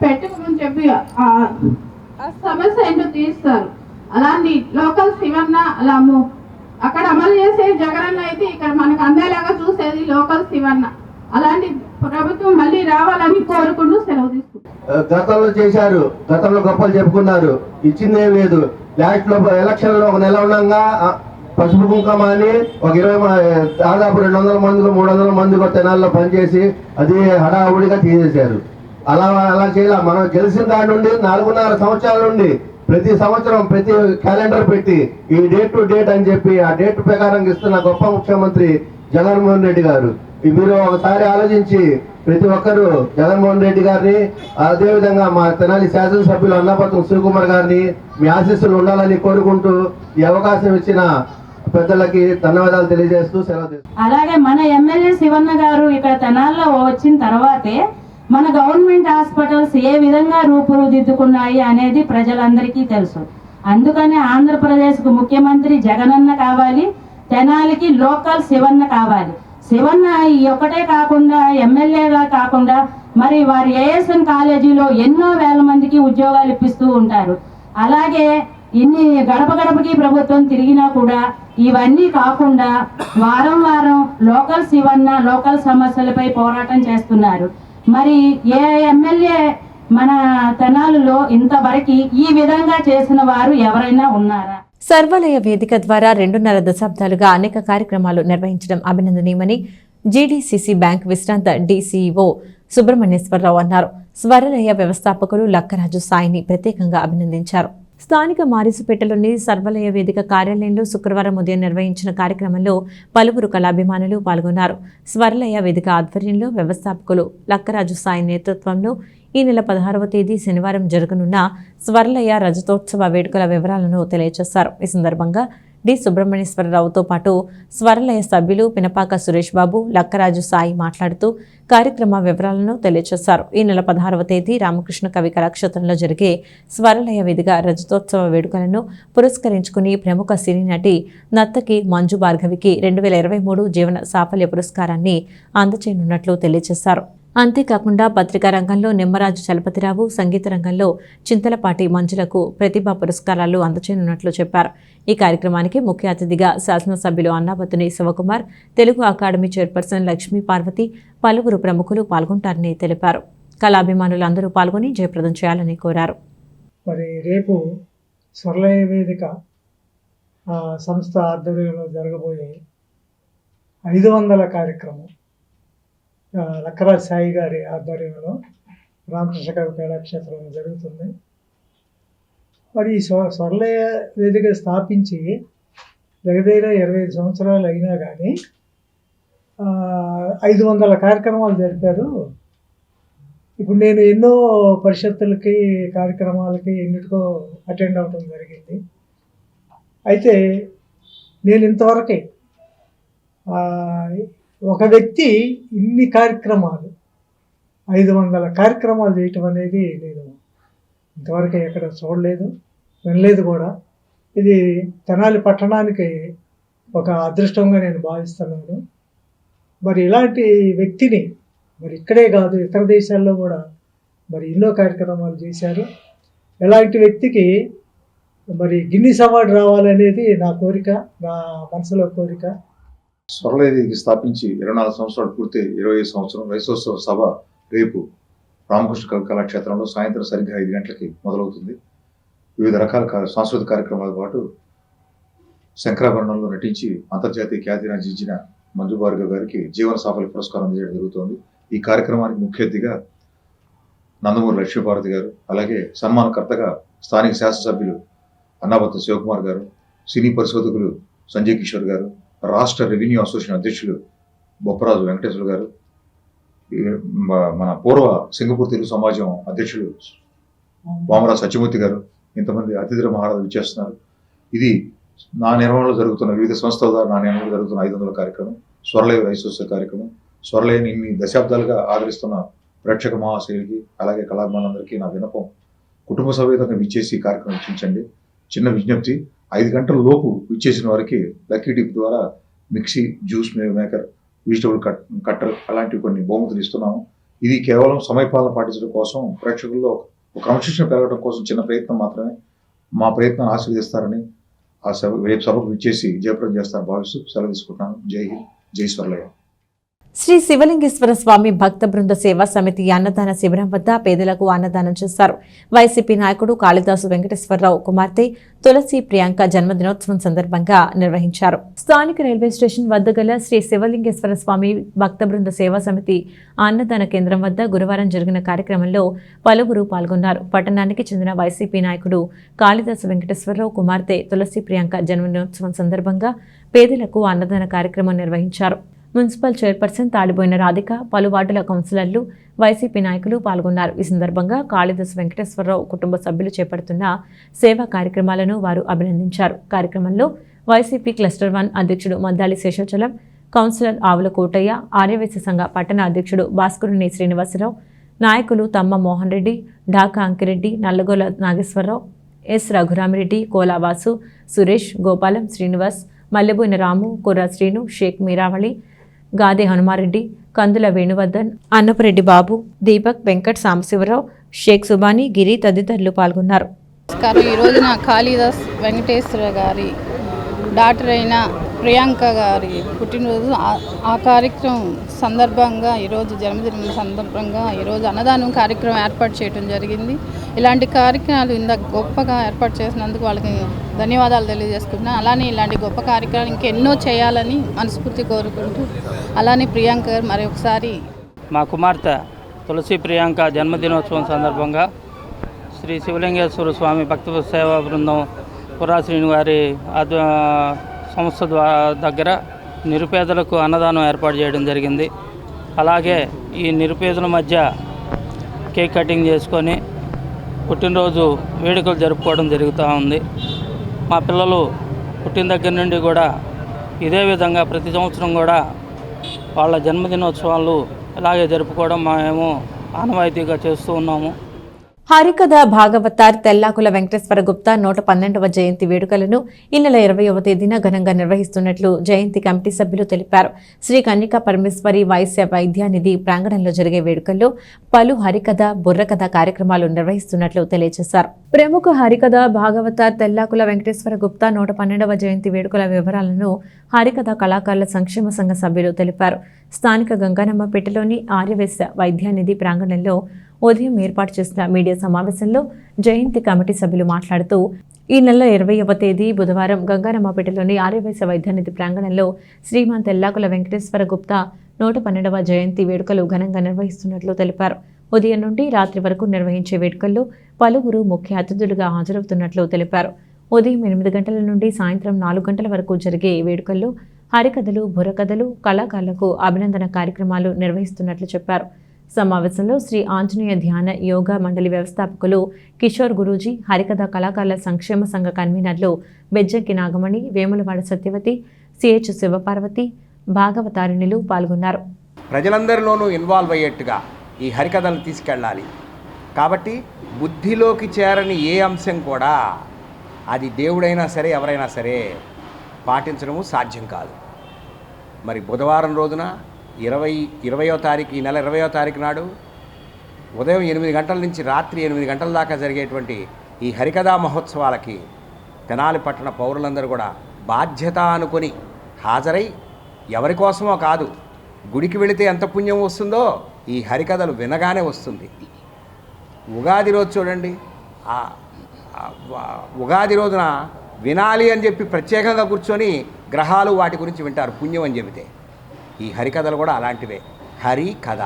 పెట్టుకోమని చెప్పి ఆ సమస్య ఏంటో తీస్తారు. అలాంటి లోకల్ శివన్న అలా అక్కడ అమలు చేసేది జగనన్న అయితే ఇక్కడ మనకు అందేలాగా చూసేది లోకల్ శివన్న. అలాంటి ప్రభుత్వం మళ్ళీ రావాలని కోరుకుంటూ సెలవు తీసుకుంటారు. గతంలో చేశారు, గతంలో గొప్పలు చెప్పుకున్నారు, ఇచ్చిందేం లేదు. లాస్ట్ లో ఎలక్షన్ లో ఒక నెల ఉండగా పసుపు కుంకుమ అని ఒక 20 దాదాపు 200 మందిలో 300 మందిలో తెనాల్లో పనిచేసి అది హడావుడిగా తీసేశారు. అలా చేయాల. మనం గెలిచిన దాని నుండి 4.5 సంవత్సరాల నుండి ప్రతి సంవత్సరం ప్రతి క్యాలెండర్ పెట్టి ఈ డేట్ టు డేట్ అని చెప్పి ఆ డేట్ ప్రకారం ఇస్తున్న గొప్ప ముఖ్యమంత్రి జగన్మోహన్ రెడ్డి గారు. మీరు ఒకసారి ఆలోచించి ప్రతి ఒక్కరూ జగన్మోహన్ రెడ్డి గారిని, అదేవిధంగా మా తెనాలి శాసనసభ్యులు అన్నపత్రం శివకుమార్ గారిని మీ ఆశీస్సులు ఉండాలని కోరుకుంటూ ఈ అవకాశం ఇచ్చిన పెద్దలకి ధన్యవాదాలు తెలియజేస్తూ సెలవు తీసుకుంటాం. అలాగే మన ఎమ్మెల్యే శివన్న గారు ఇక్కడ తెనాల్లో వచ్చిన తర్వాతే మన గవర్నమెంట్ హాస్పిటల్స్ ఏ విధంగా రూపుదిద్దుకున్నాయి అనేది ప్రజలందరికీ తెలుసు. అందుకనే ఆంధ్రప్రదేశ్కు ముఖ్యమంత్రి జగనన్న కావాలి, తెనాలికి లోకల్ శివన్న కావాలి. శివన్న ఈ ఒక్కటే కాకుండా ఎమ్మెల్యేగా కాకుండా మరి వారి ఏఎస్ఎన్ కాలేజీలో ఎన్నో వేల మందికి ఉద్యోగాలు ఇప్పిస్తూ ఉంటారు. అలాగే ఇన్ని గడప గడపకి ప్రభుత్వం తిరిగినా కూడా ఇవన్నీ కాకుండా వారం వారం లోకల్ శివన్న లోకల్ సమస్యలపై పోరాటం చేస్తున్నారు. మరి ఏ ఎమ్మెల్యే మన తెనాలిలో ఇంతవరకు ఈ విధంగా చేసిన వారు ఎవరైనా ఉన్నారా? సర్వాలయ వేదిక ద్వారా 2.5 దశాబ్దాలుగా అనేక కార్యక్రమాలు నిర్వహించడం అభినందనీయమని జీడీసీసీ బ్యాంక్ విశ్రాంత డీసీఓ సుబ్రహ్మణ్యేశ్వరరావు అన్నారు. స్వరలయ వ్యవస్థాపకులు లక్కరాజు సాయిని ప్రత్యేకంగా అభినందించారు. స్థానిక మారిసుపేటలోని సర్వలయ వేదిక కార్యాలయంలో శుక్రవారం ఉదయం నిర్వహించిన కార్యక్రమంలో పలువురు కళాభిమానులు పాల్గొన్నారు. స్వరలయ వేదిక ఆధ్వర్యంలో వ్యవస్థాపకులు లక్కరాజు సాయి నేతృత్వంలో ఈ నెల 16వ తేదీ శనివారం జరగనున్న స్వరలయ రజతోత్సవ వేడుకల వివరాలను తెలియజేశారు. ఈ సందర్భంగా డి సుబ్రహ్మణ్యేశ్వరరావుతో పాటు స్వరలయ సభ్యులు పినపాక సురేష్ బాబు, లక్కరాజు సాయి మాట్లాడుతూ కార్యక్రమ వివరాలను తెలియజేశారు. ఈ నెల 16వ తేదీ రామకృష్ణ కవి కళాక్షేత్రంలో జరిగే స్వరలయ వేదిక రజతోత్సవ వేడుకలను పురస్కరించుకుని ప్రముఖ సినీ నటి నత్తకి మంజు భార్గవికి 2023 జీవన సాఫల్య పురస్కారాన్ని అందజేయనున్నట్లు తెలియజేశారు. అంతేకాకుండా పత్రికా రంగంలో నిమ్మరాజు చలపతిరావు, సంగీత రంగంలో చింతలపాటి మంజులకు ప్రతిభా పురస్కారాలు అందజేయనున్నట్లు చెప్పారు. ఈ కార్యక్రమానికి ముఖ్య అతిథిగా శాసనసభ్యులు అన్నాబత్తుని శివకుమార్, తెలుగు అకాడమీ చైర్పర్సన్ లక్ష్మీ పార్వతి, పలువురు ప్రముఖులు పాల్గొంటారని తెలిపారు. కళాభిమానులందరూ పాల్గొని జయప్రదం చేయాలని కోరారు. మరి రేపు స్వరలయ వేదిక సంస్థ ఆధ్వర్యంలో జరగబోయే 500 కార్యక్రమం లక్కరాజ్ సాయి గారి ఆధ్వర్యంలో రామకృష్ణ కవి కళాక్షేత్రంలో జరుగుతుంది. మరి ఈ స్వరలయ వేదిక స్థాపించి దగ్గర 25 సంవత్సరాలు అయినా కానీ 500 కార్యక్రమాలు జరిపారు. ఇప్పుడు నేను ఎన్నో పరిషత్తులకి కార్యక్రమాలకి ఎన్నిటికో అటెండ్ అవ్వడం జరిగింది. అయితే నేను ఇంతవరకే ఒక వ్యక్తి ఇన్ని కార్యక్రమాలు 500 కార్యక్రమాలు చేయటం అనేది నేను ఇంతవరకు ఎక్కడ చూడలేదు, వినలేదు కూడా. ఇది తెనాలి పట్టణానికి ఒక అదృష్టంగా నేను భావిస్తున్నాను. మరి ఇలాంటి వ్యక్తిని మరి ఇక్కడే కాదు ఇతర దేశాల్లో కూడా మరి ఎన్నో కార్యక్రమాలు చేశారు. ఇలాంటి వ్యక్తికి మరి గిన్నిస్ అవార్డు రావాలనేది నా కోరిక, నా మనసులో కోరిక. స్వరలయ వేదిక స్థాపించి 24 సంవత్సరాలు పూర్తి 25 సంవత్సరం రజతోత్సవ సభ రేపు రామకృష్ణ కవి కళాక్షేత్రంలో సాయంత్రం సరిగ్గా 5 గంటలకి మొదలవుతుంది. వివిధ రకాల సాంస్కృతిక కార్యక్రమాలతో పాటు శంకరాభరణంలో నటించి అంతర్జాతీయ ఖ్యాతిని ఆర్జించిన మంజు భార్గవ్ గారికి జీవన సాఫల్య పురస్కారం అందజేయడం జరుగుతోంది. ఈ కార్యక్రమానికి ముఖ్య అతిథిగా నందమూరి లక్ష్మీపార్వతి గారు, అలాగే సన్మానకర్తగా స్థానిక శాసనసభ్యులు అన్నాబత్తుని శివకుమార్ గారు, సినీ పరిశోధకులు సంజయ్ కిషోర్ గారు, రాష్ట్ర రెవెన్యూ అసోసియేషన్ అధ్యక్షులు బొప్పరాజు వెంకటేశ్వర గారు, మన పూర్వ సింగపూర్ తెలుగు సమాజం అధ్యక్షులు వామరాజు సత్యమూర్తి గారు, ఇంతమంది అతిథుల మహారాజులు ఇచ్చేస్తున్నారు. ఇది నా నిర్వహణలో జరుగుతున్న వివిధ సంస్థల ద్వారా నా నిర్వహణలో జరుగుతున్న 500 కార్యక్రమం, స్వరలయ రైసోత్సవ కార్యక్రమం. స్వరలయని ఇన్ని దశాబ్దాలుగా ఆదరిస్తున్న ప్రేక్షక మహాశైలికి అలాగే కళాభిమానులందరికీ నా విన్నపం, కుటుంబ సమేతంగా విచ్చేసి ఈ కార్యక్రమం వీక్షించండి. చిన్న విజ్ఞప్తి, 5 గంటల లోపు విచ్చేసిన వారికి లక్కీ డిప్ ద్వారా mixie, juice maker, vegetable cutter అలాంటివి కొన్ని బహుమతులు ఇస్తున్నాము. ఇది కేవలం సమయపాలన పాటించడం కోసం, ప్రేక్షకుల్లో ఒక క్రమశిక్షణ పెరగడం కోసం చిన్న ప్రయత్నం మాత్రమే. మా ప్రయత్నాన్ని ఆశీర్వదిస్తారని ఆ రేపు సభకు విచ్చేసి జయప్రదం చేస్తారని భావిస్తూ సెలవు తీసుకుంటున్నాను. జై హింద్, జై స్వర్లయ. శ్రీ శివలింగేశ్వర స్వామి భక్త బృంద సేవా సమితి అన్నదాన శిబిరం వద్ద పేదలకు అన్నదానం చేశారు. వైసీపీ నాయకుడు కాళిదాసు వెంకటేశ్వరరావు కుమార్తె తులసి ప్రియాంక జన్మదినోత్సవం సందర్భంగా నిర్వహించారు. స్థానిక రైల్వే స్టేషన్ వద్ద గల శ్రీ శివలింగేశ్వర స్వామి భక్త బృంద సేవా సమితి అన్నదాన కేంద్రం వద్ద గురువారం జరిగిన కార్యక్రమంలో పలువురు పాల్గొన్నారు. పట్టణానికి చెందిన వైసీపీ నాయకుడు కాళిదాసు వెంకటేశ్వరరావు కుమార్తె తులసి ప్రియాంక జన్మదినోత్సవం సందర్భంగా పేదలకు అన్నదాన కార్యక్రమం నిర్వహించారు. మున్సిపల్ చైర్పర్సన్ తాడిబోయిన రాధిక, పలు వార్డుల కౌన్సిలర్లు, వైసీపీ నాయకులు పాల్గొన్నారు. ఈ సందర్భంగా కాళిదాసు వెంకటేశ్వరరావు కుటుంబ సభ్యులు చేపడుతున్న సేవా కార్యక్రమాలను వారు అభినందించారు. కార్యక్రమంలో వైసీపీ క్లస్టర్ 1 అధ్యక్షుడు మద్దాలి శేషాచలం, కౌన్సిలర్ ఆవుల కోటయ్య, ఆర్యవైశ్య సంఘ పట్టణ అధ్యక్షుడు భాస్కరుని శ్రీనివాసరావు, నాయకులు తమ్మ మోహన్ రెడ్డి, ఢాకా అంకిరెడ్డి, నల్లగొల నాగేశ్వరరావు, ఎస్ రఘురామిరెడ్డి, కోలావాసు, సురేష్, గోపాలం, శ్రీనివాస్, మల్లెబోయిన రాము, కుర్రా శ్రీను, షేక్ మీరావళి, గాదే హనుమారెడ్డి, కందుల వేణువర్ధన్, అన్నపరెడ్డి బాబు, దీపక్, వెంకట్, సాంబశివరావు, షేక్ సుబాని, గిరి తదితరులు పాల్గొన్నారు. ఈ రోజున కాళిదాస్ వెంకటేశ్వర గారి డాక్టర్ అయిన ప్రియాంక గారి పుట్టినరోజు. ఆ కార్యక్రమం సందర్భంగా ఈరోజు జన్మదినం సందర్భంగా ఈరోజు అన్నదానం కార్యక్రమం ఏర్పాటు చేయడం జరిగింది. ఇలాంటి కార్యక్రమాలు ఇంత గొప్పగా ఏర్పాటు చేసినందుకు వాళ్ళకి ధన్యవాదాలు తెలియజేసుకుంటున్నాను. అలానే ఇలాంటి గొప్ప కార్యక్రమాలు ఇంకెన్నో చేయాలని మనస్ఫూర్తి కోరుకుంటూ, అలానే ప్రియాంక గారు మరొకసారి మా కుమార్తె తులసి ప్రియాంక జన్మదినోత్సవం సందర్భంగా శ్రీ శివలింగేశ్వర స్వామి భక్త సేవా బృందం కుర్రా శ్రీను గారి సంస్థ దగ్గర నిరుపేదలకు అన్నదానం ఏర్పాటు చేయడం జరిగింది. అలాగే ఈ నిరుపేదల మధ్య కేక్ కటింగ్ చేసుకొని పుట్టినరోజు వేడుకలు జరుపుకోవడం జరుగుతూ ఉంది. మా పిల్లలు పుట్టిన దగ్గర నుండి కూడా ఇదే విధంగా ప్రతి సంవత్సరం కూడా వాళ్ళ జన్మదినోత్సవాలు ఇలాగే జరుపుకోవడం మేము ఆనవాయితీగా చేస్తూ ఉన్నాము. హరికథ భాగవతార్ తెల్లాకుల వెంకటేశ్వర గుప్తా 112వ జయంతి వేడుకలను ఈ నెల 20వ తేదీన ఘనంగా నిర్వహిస్తున్నట్లు జయంతి కమిటీ సభ్యులు తెలిపారు. శ్రీ కన్యకా పరమేశ్వరి వైశ్య వైద్యానిధి ప్రాంగణంలో జరిగే వేడుకల్లో పలు హరికథ, బుర్రకథ కార్యక్రమాలు నిర్వహిస్తున్నట్లు తెలియజేశారు. ప్రముఖ హరికథ భాగవతార్ తెల్లాకుల వెంకటేశ్వర గుప్తా 112వ జయంతి వేడుకల వివరాలను హరికథ కళాకారుల సంక్షేమ సంఘ సభ్యులు తెలిపారు. స్థానిక గంగానమ్మపేటలోని ఆర్యవైశ్య వైద్యానిధి ప్రాంగణంలో ఉదయం ఏర్పాటు చేసిన మీడియా సమావేశంలో జయంతి కమిటీ సభ్యులు మాట్లాడుతూ, ఈ నెల 20వ తేదీ బుధవారం గంగానమ్మపేటలోని ఆర్యవైశ్య వైద్యానిధి ప్రాంగణంలో శ్రీమాన్ తెల్లాకుల వెంకటేశ్వర గుప్తా 112వ జయంతి వేడుకలు ఘనంగా నిర్వహిస్తున్నట్లు తెలిపారు. ఉదయం నుండి రాత్రి వరకు నిర్వహించే వేడుకల్లో పలువురు ముఖ్య అతిథులుగా హాజరవుతున్నట్లు తెలిపారు. ఉదయం 8 గంటల నుండి సాయంత్రం 4 గంటల వరకు జరిగే వేడుకల్లో హరికథలు, బుర్రకథలు, కళాకారులకు అభినందన కార్యక్రమాలు నిర్వహిస్తున్నట్లు చెప్పారు. సమావేశంలో శ్రీ ఆంజనేయ ధ్యాన యోగా మండలి వ్యవస్థాపకులు కిషోర్ గురూజీ, హరికథ కళాకారుల సంక్షేమ సంఘ కన్వీనర్లు బెజ్జంకి నాగమణి, వేములవాడ సత్యవతి, సిహెచ్ శివపార్వతి, భాగవతారిణులు పాల్గొన్నారు. ప్రజలందరిలోనూ ఇన్వాల్వ్ అయ్యేట్టుగా ఈ హరికథలను తీసుకెళ్ళాలి. కాబట్టి బుద్ధిలోకి చేరని ఏ అంశం కూడా అది దేవుడైనా సరే ఎవరైనా సరే పాటించడము సాధ్యం కాదు. మరి బుధవారం రోజున 20వ తారీఖు, ఈ నెల 20వ తారీఖు నాడు ఉదయం 8 గంటల నుంచి రాత్రి 8 గంటల దాకా జరిగేటువంటి ఈ హరికథా మహోత్సవాలకి తెనాలి పట్టణ పౌరులందరూ కూడా బాధ్యత అనుకొని హాజరై, ఎవరి కోసమో కాదు, గుడికి వెళితే ఎంత పుణ్యం వస్తుందో ఈ హరికథలు వినగానే వస్తుంది. ఉగాది రోజు చూడండి, ఉగాది రోజున వినాలి అని చెప్పి ప్రత్యేకంగా కూర్చొని గ్రహాలు వాటి గురించి వింటారు పుణ్యం అని చెబితే. ఈ హరికథలు కూడా అలాంటివే, హరి కథ.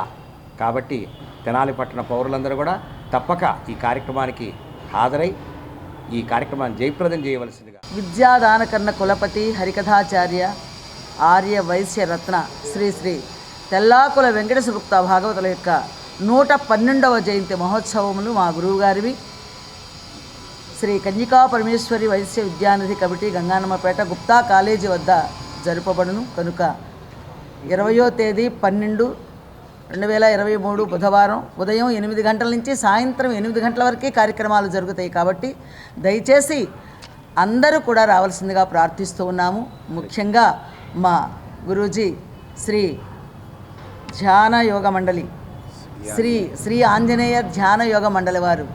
కాబట్టి తెనాలి పట్టణ పౌరులందరూ కూడా తప్పక ఈ కార్యక్రమానికి హాజరై ఈ కార్యక్రమాన్ని జయప్రదం చేయవలసిందిగా విద్యాదానకర్ణ కులపతి హరికథాచార్య ఆర్య వైశ్య రత్న శ్రీ శ్రీ తెల్లాకుల వెంకటేశ్వర గుప్తా భాగవతుల యొక్క 112వ జయంతి మహోత్సవములు మా గురువుగారివి. శ్రీ కన్యకా పరమేశ్వరి వైశ్య విద్యానిధి కమిటీ గంగానమ్మపేట గుప్తా కాలేజీ వద్ద జరుపబడును కనుక 20వ తేదీ 12/2023 బుధవారం ఉదయం 8 గంటల నుంచి సాయంత్రం 8 గంటల వరకే కార్యక్రమాలు జరుగుతాయి. కాబట్టి దయచేసి అందరూ కూడా రావాల్సిందిగా ప్రార్థిస్తూ ఉన్నాము. ముఖ్యంగా మా గురూజీ శ్రీ ధ్యాన యోగ మండలి శ్రీ ఆంజనేయ ధ్యాన యోగ మండలి వారు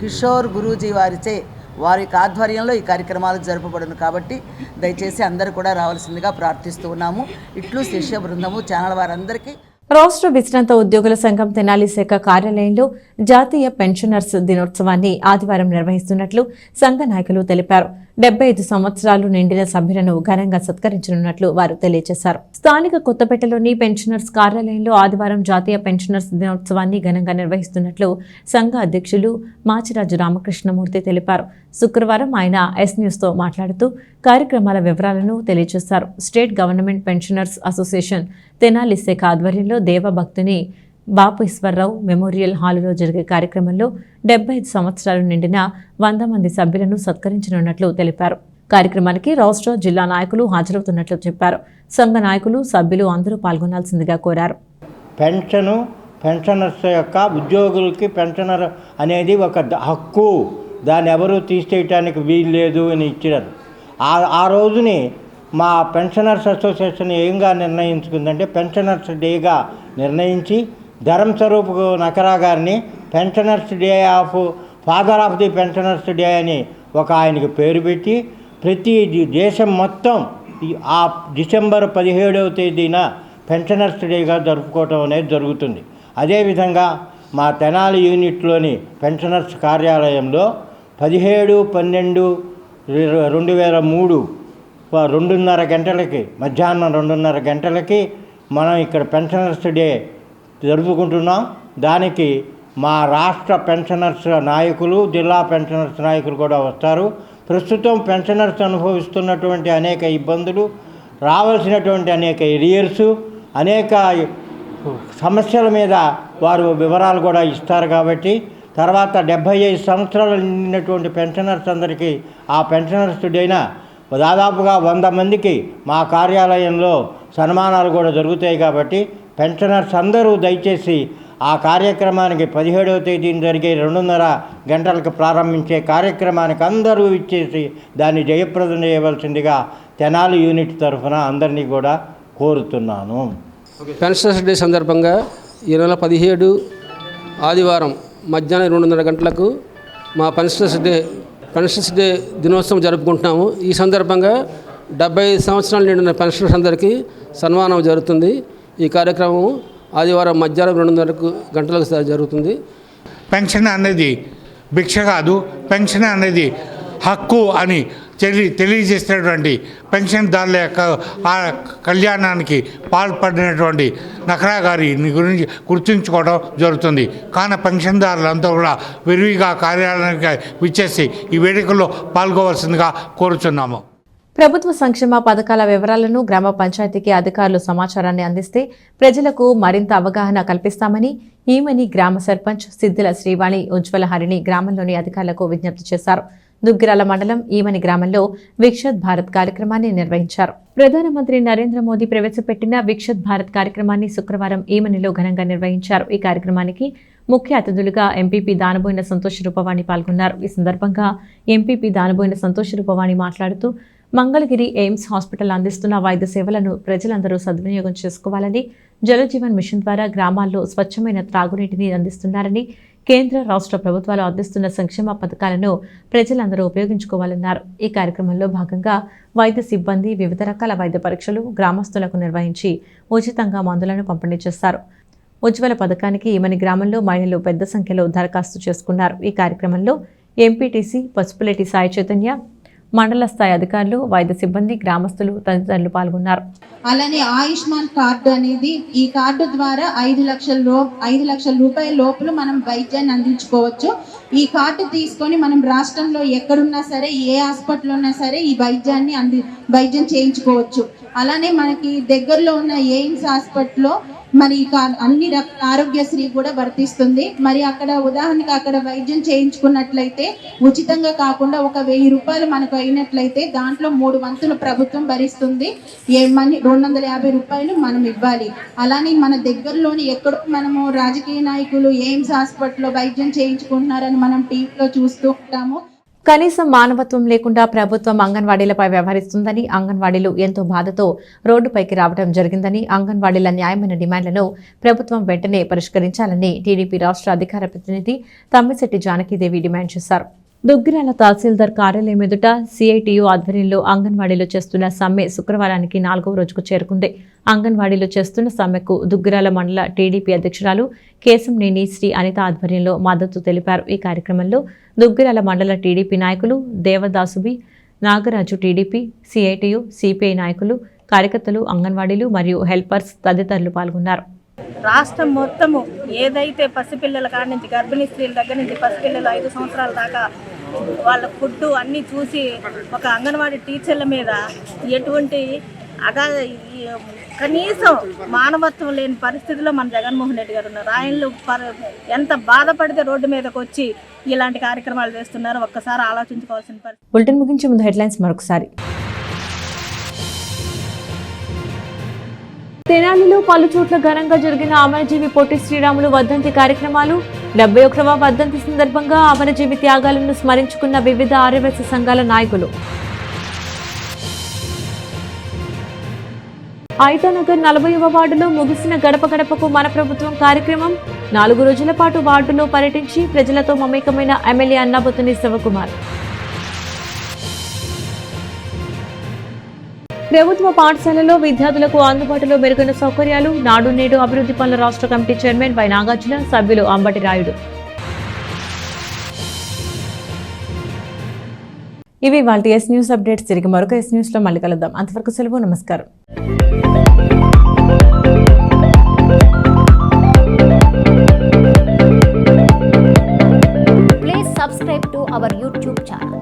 కిషోర్ గురూజీ వారిచే వారి ఆధ్వర్యంలో ఈ కార్యక్రమాలు జరపబడును. కాబట్టి దయచేసి అందరూ కూడా రావాల్సిందిగా ప్రార్థిస్తూ ఉన్నాము. ఇట్లు శిష్య బృందము ఛానల్ వారందరికీ. రాష్ట్ర విశ్రాంత ఉద్యోగుల సంఘం తెనాలి శాఖ కార్యాలయంలో జాతీయ పెన్షనర్స్ దినోత్సవాన్ని ఆదివారం నిర్వహిస్తున్నట్లు సంఘ నాయకులు తెలిపారు. 75 సంవత్సరాలు నిండిన సభ్యులను ఘనంగా సత్కరించనున్నట్లు వారు తెలియజేశారు. స్థానిక కొత్తపేటలోని పెన్షనర్స్ కార్యాలయంలో ఆదివారం జాతీయ పెన్షనర్స్ దినోత్సవాన్ని ఘనంగా నిర్వహిస్తున్నట్లు సంఘ అధ్యక్షులు మాచిరాజు రామకృష్ణమూర్తి తెలిపారు. శుక్రవారం ఆయన ఎస్ న్యూస్తో మాట్లాడుతూ కార్యక్రమాల వివరాలను తెలియజేశారు. State government pensioners association Tenali శాఖ ఆధ్వర్యంలో దేవభక్తుని బాపు ఈశ్వరరావు మెమోరియల్ హాలులో జరిగే కార్యక్రమంలో 75 సంవత్సరాలు నిండిన 100 మంది సభ్యులను సత్కరించనున్నట్లు తెలిపారు. కార్యక్రమానికి రాష్ట్ర జిల్లా నాయకులు హాజరవుతున్నట్లు చెప్పారు. సంఘ నాయకులు సభ్యులు అందరూ పాల్గొనాల్సిందిగా కోరారు. పెన్షనర్స్ యొక్క ఉద్యోగులకి పెన్షనర్ అనేది ఒక హక్కు, దాన్ని ఎవరూ తీసేయటానికి వీలు లేదు అని ఇచ్చారు. ఆ రోజుని మా పెన్షనర్స్ అసోసియేషన్ ఏంగా నిర్ణయించుకుందంటే పెన్షనర్స్ డేగా నిర్ణయించి ధర్మస్వరూప్ నకరా గారిని pensioners day of father of the pensioners day అని ఒక ఆయనకి పేరు పెట్టి ప్రతి దేశం మొత్తం ఆ డిసెంబర్ 17వ తేదీన పెన్షనర్స్ డేగా జరుపుకోవటం అనేది జరుగుతుంది. అదేవిధంగా మా తెనాలి యూనిట్లోని పెన్షనర్స్ కార్యాలయంలో 17/12/2003 2:30 గంటలకి మధ్యాహ్నం 2:30 గంటలకి మనం ఇక్కడ పెన్షనర్స్ డే జరుపుకుంటున్నాం. దానికి మా రాష్ట్ర పెన్షనర్స్ నాయకులు, జిల్లా పెన్షనర్స్ నాయకులు కూడా వస్తారు. ప్రస్తుతం పెన్షనర్స్ అనుభవిస్తున్నటువంటి అనేక ఇబ్బందులు, రావాల్సినటువంటి అనేక ఎరియర్సు, అనేక సమస్యల మీద వారు వివరాలు కూడా ఇస్తారు. కాబట్టి తర్వాత 75 సంవత్సరాలు నిండినటువంటి పెన్షనర్స్ అందరికీ ఆ పెన్షనర్స్ డేనా దాదాపుగా 100 మందికి మా కార్యాలయంలో సన్మానాలు కూడా జరుగుతాయి. కాబట్టి పెన్షనర్స్ అందరూ దయచేసి ఆ కార్యక్రమానికి 17వ తేదీన జరిగే 2:30 గంటలకు ప్రారంభించే కార్యక్రమానికి అందరూ ఇచ్చేసి దాన్ని జయప్రదం చేయవలసిందిగా తెనాలి యూనిట్ తరఫున అందరినీ కూడా కోరుతున్నాను. పెన్షనర్స్ డే సందర్భంగా ఈ నెల 17 ఆదివారం మధ్యాహ్నం 2:30 గంటలకు మా పెన్షనర్స్ డే దినోత్సవం జరుపుకుంటున్నాము. ఈ సందర్భంగా 75 సంవత్సరాలు నిండిన పెన్షనర్స్ అందరికీ సన్మానం జరుగుతుంది. ఈ కార్యక్రమం ఆదివారం మధ్యాహ్నం 2:30 గంటలకు జరుగుతుంది. పెన్షన్ అనేది భిక్ష కాదు, పెన్షన్ అనేది హక్కు అని తెలియజేసినటువంటి పెన్షన్దారుల యొక్క కళ్యాణానికి పాల్పడినటువంటి నకరా గారి గురించి గుర్తుంచుకోవడం జరుగుతుంది. కాన పెన్షన్దారులంతా కూడా విరివిగా కార్యాలయానికి విచ్చేసి ఈ వేడుకల్లో పాల్గొవలసిందిగా కోరుచున్నాము. ప్రభుత్వ సంక్షేమ పథకాల వివరాలను గ్రామ పంచాయతీకి అధికారులు సమాచారాన్ని అందిస్తే ప్రజలకు మరింత అవగాహన కల్పిస్తామని ఈమని గ్రామ సర్పంచ్ సిద్దిల శ్రీవాణి ఉజ్వల హరిణి గ్రామంలోని అధికారులకు విజ్ఞప్తి చేశారు. దుగ్గిరాల మండలం ఈమని గ్రామంలో విక్షత్ భారత్ కార్యక్రమాన్ని నిర్వహించారు. ప్రధానమంత్రి నరేంద్ర మోదీ ప్రవేశపెట్టిన విక్షత్ భారత్ కార్యక్రమాన్ని శుక్రవారం ఈమనిలో ఘనంగా నిర్వహించారు. ఈ కార్యక్రమానికి ముఖ్య అతిథులుగా ఎంపీపీ దానబోయిన సంతోష్ రూపవాణి పాల్గొన్నారు. ఈ సందర్భంగా ఎంపీపీ దానబోయిన సంతోష్ రూపవాణి మాట్లాడుతూ మంగళగిరి ఎయిమ్స్ హాస్పిటల్ అందిస్తున్న వైద్య సేవలను ప్రజలందరూ సద్వినియోగం చేసుకోవాలని, జలజీవన్ మిషన్ ద్వారా గ్రామాల్లో స్వచ్ఛమైన త్రాగునీటిని అందిస్తున్నారని, కేంద్ర రాష్ట్ర ప్రభుత్వాలు అందిస్తున్న సంక్షేమ పథకాలను ప్రజలందరూ ఉపయోగించుకోవాలన్నారు. ఈ కార్యక్రమంలో భాగంగా వైద్య సిబ్బంది వివిధ రకాల వైద్య పరీక్షలు గ్రామస్తులకు నిర్వహించి ఉచితంగా మందులను పంపిణీ చేశారు. ఉజ్వల పథకానికి ఈమని గ్రామంలో మహిళలు పెద్ద సంఖ్యలో దరఖాస్తు చేసుకున్నారు. ఈ కార్యక్రమంలో ఎంపీటీసీ పసుపులేటి సాయి చైతన్య, మండల స్థాయి అధికారులు, వైద్య సిబ్బంది, గ్రామస్తులు తదితరులు పాల్గొన్నారు. అలానే ఆయుష్మాన్ కార్డు అనేది, ఈ కార్డు ద్వారా 5 లక్షల రూపాయల లోపల మనం వైద్యాన్ని అందించుకోవచ్చు. ఈ కార్డు తీసుకొని మనం రాష్ట్రంలో ఎక్కడున్నా సరే, ఏ హాస్పిటల్ ఉన్నా సరే ఈ వైద్యం చేయించుకోవచ్చు. అలానే మనకి దగ్గరలో ఉన్న ఎయిమ్స్ హాస్పిటల్లో మరి అన్ని రకాల ఆరోగ్యశ్రీ కూడా వర్తిస్తుంది. మరి అక్కడ ఉదాహరణకు అక్కడ వైద్యం చేయించుకున్నట్లయితే ఉచితంగా కాకుండా 1000 రూపాయలు మనకు అయినట్లయితే దాంట్లో 3 వంతులు ప్రభుత్వం భరిస్తుంది. 250 రూపాయలు మనం ఇవ్వాలి. అలానే మన దగ్గరలోని ఎక్కడో మనము రాజకీయ నాయకులు ఎయిమ్స్ హాస్పిటల్లో వైద్యం చేయించుకుంటున్నారని మనం టీవీలో చూస్తూ ఉంటాము. కనీసం మానవత్వం లేకుండా ప్రభుత్వం అంగన్వాడీలపై వ్యవహరిస్తుందని, అంగన్వాడీలు ఎంతో బాధతో రోడ్డుపైకి రావడం జరిగిందని, అంగన్వాడీల న్యాయమైన డిమాండ్లను ప్రభుత్వం వెంటనే పరిష్కరించాలని టీడీపీ రాష్ట్ర అధికార ప్రతినిధి తమ్మిశెట్టి జానకీదేవి డిమాండ్ చేశారు. దుగ్గిరాల తహసీల్దార్ కార్యాలయం ఎదుట సిఐటియు ఆధ్వర్యంలో అంగన్వాడీలు చేస్తున్న సమ్మె శుక్రవారానికి 4వ రోజుకు చేరుకుంది. అంగన్వాడీలు చేస్తున్న సమ్మెకు దుగ్గిరాల మండల టీడీపీ అధ్యక్షురాలు కేశంనేని శ్రీ అనిత ఆధ్వర్యంలో మద్దతు తెలిపారు. ఈ కార్యక్రమంలో దుగ్గిరాల మండల టీడీపీ నాయకులు దేవదాసుబి, నాగరాజు, టీడీపీ, సిఐటియు, సిపిఐ నాయకులు, కార్యకర్తలు, అంగన్వాడీలు మరియు హెల్పర్స్ తదితరులు పాల్గొన్నారు. రాష్ట్రం మొత్తము ఏదైతే పసిపిల్లల కాడ నుంచి గర్భిణీ స్త్రీల దగ్గర నుంచి పసిపిల్లలు 5 సంవత్సరాల దాకా వాళ్ళ ఫుడ్ అన్నీ చూసి ఒక అంగన్వాడీ టీచర్ల మీద ఎటువంటి కనీసం మానవత్వం లేని పరిస్థితిలో మన జగన్మోహన్ రెడ్డి గారు ఉన్నారు. ఆయనలు ఎంత బాధపడితే రోడ్డు మీదకి వచ్చి ఇలాంటి కార్యక్రమాలు చేస్తున్నారో ఒక్కసారి ఆలోచించుకోవాల్సిన పరిస్థితి. బులెటిన్ ముగించే ముందు హెడ్లైన్స్ మరొకసారి. తెనాలిలో పలు చోట్ల ఘనంగా జరిగిన అమరజీవి పొట్టి శ్రీరాములు వర్ధంతి కార్యక్రమాలు. 71వ వర్ధంతి సందర్భంగా అమరజీవి త్యాగాలను స్మరించుకున్న వివిధ ఆర్యవైశ్య సంఘాల నాయకులు. ఐతానగర్ 40వ వార్డులో ముగిసిన గడప గడపకు మన ప్రభుత్వం కార్యక్రమం. 4 రోజుల పాటు వార్డులో పర్యటించి ప్రజలతో మమేకమైన ఎమ్మెల్యే అన్నాబత్తుని శివకుమార్. ప్రభుత్వ పాఠశాలలో విద్యార్థులకు అందుబాటులో మెరుగైన సౌకర్యాలు. నాడు నేడు అభివృద్ధి పనుల రాష్ట్ర కమిటీ చైర్మన్ వై నాగార్జున, సభ్యులు అంబటి రాయుడు. ఇవి వాటి ఎస్ న్యూస్ అప్డేట్స్. తిరిగి మరొక ఎస్ న్యూస్ లో మళ్ళీ కలుద్దాం. అంతవరకు సెలవు. నమస్కారం. Please subscribe to our YouTube channel.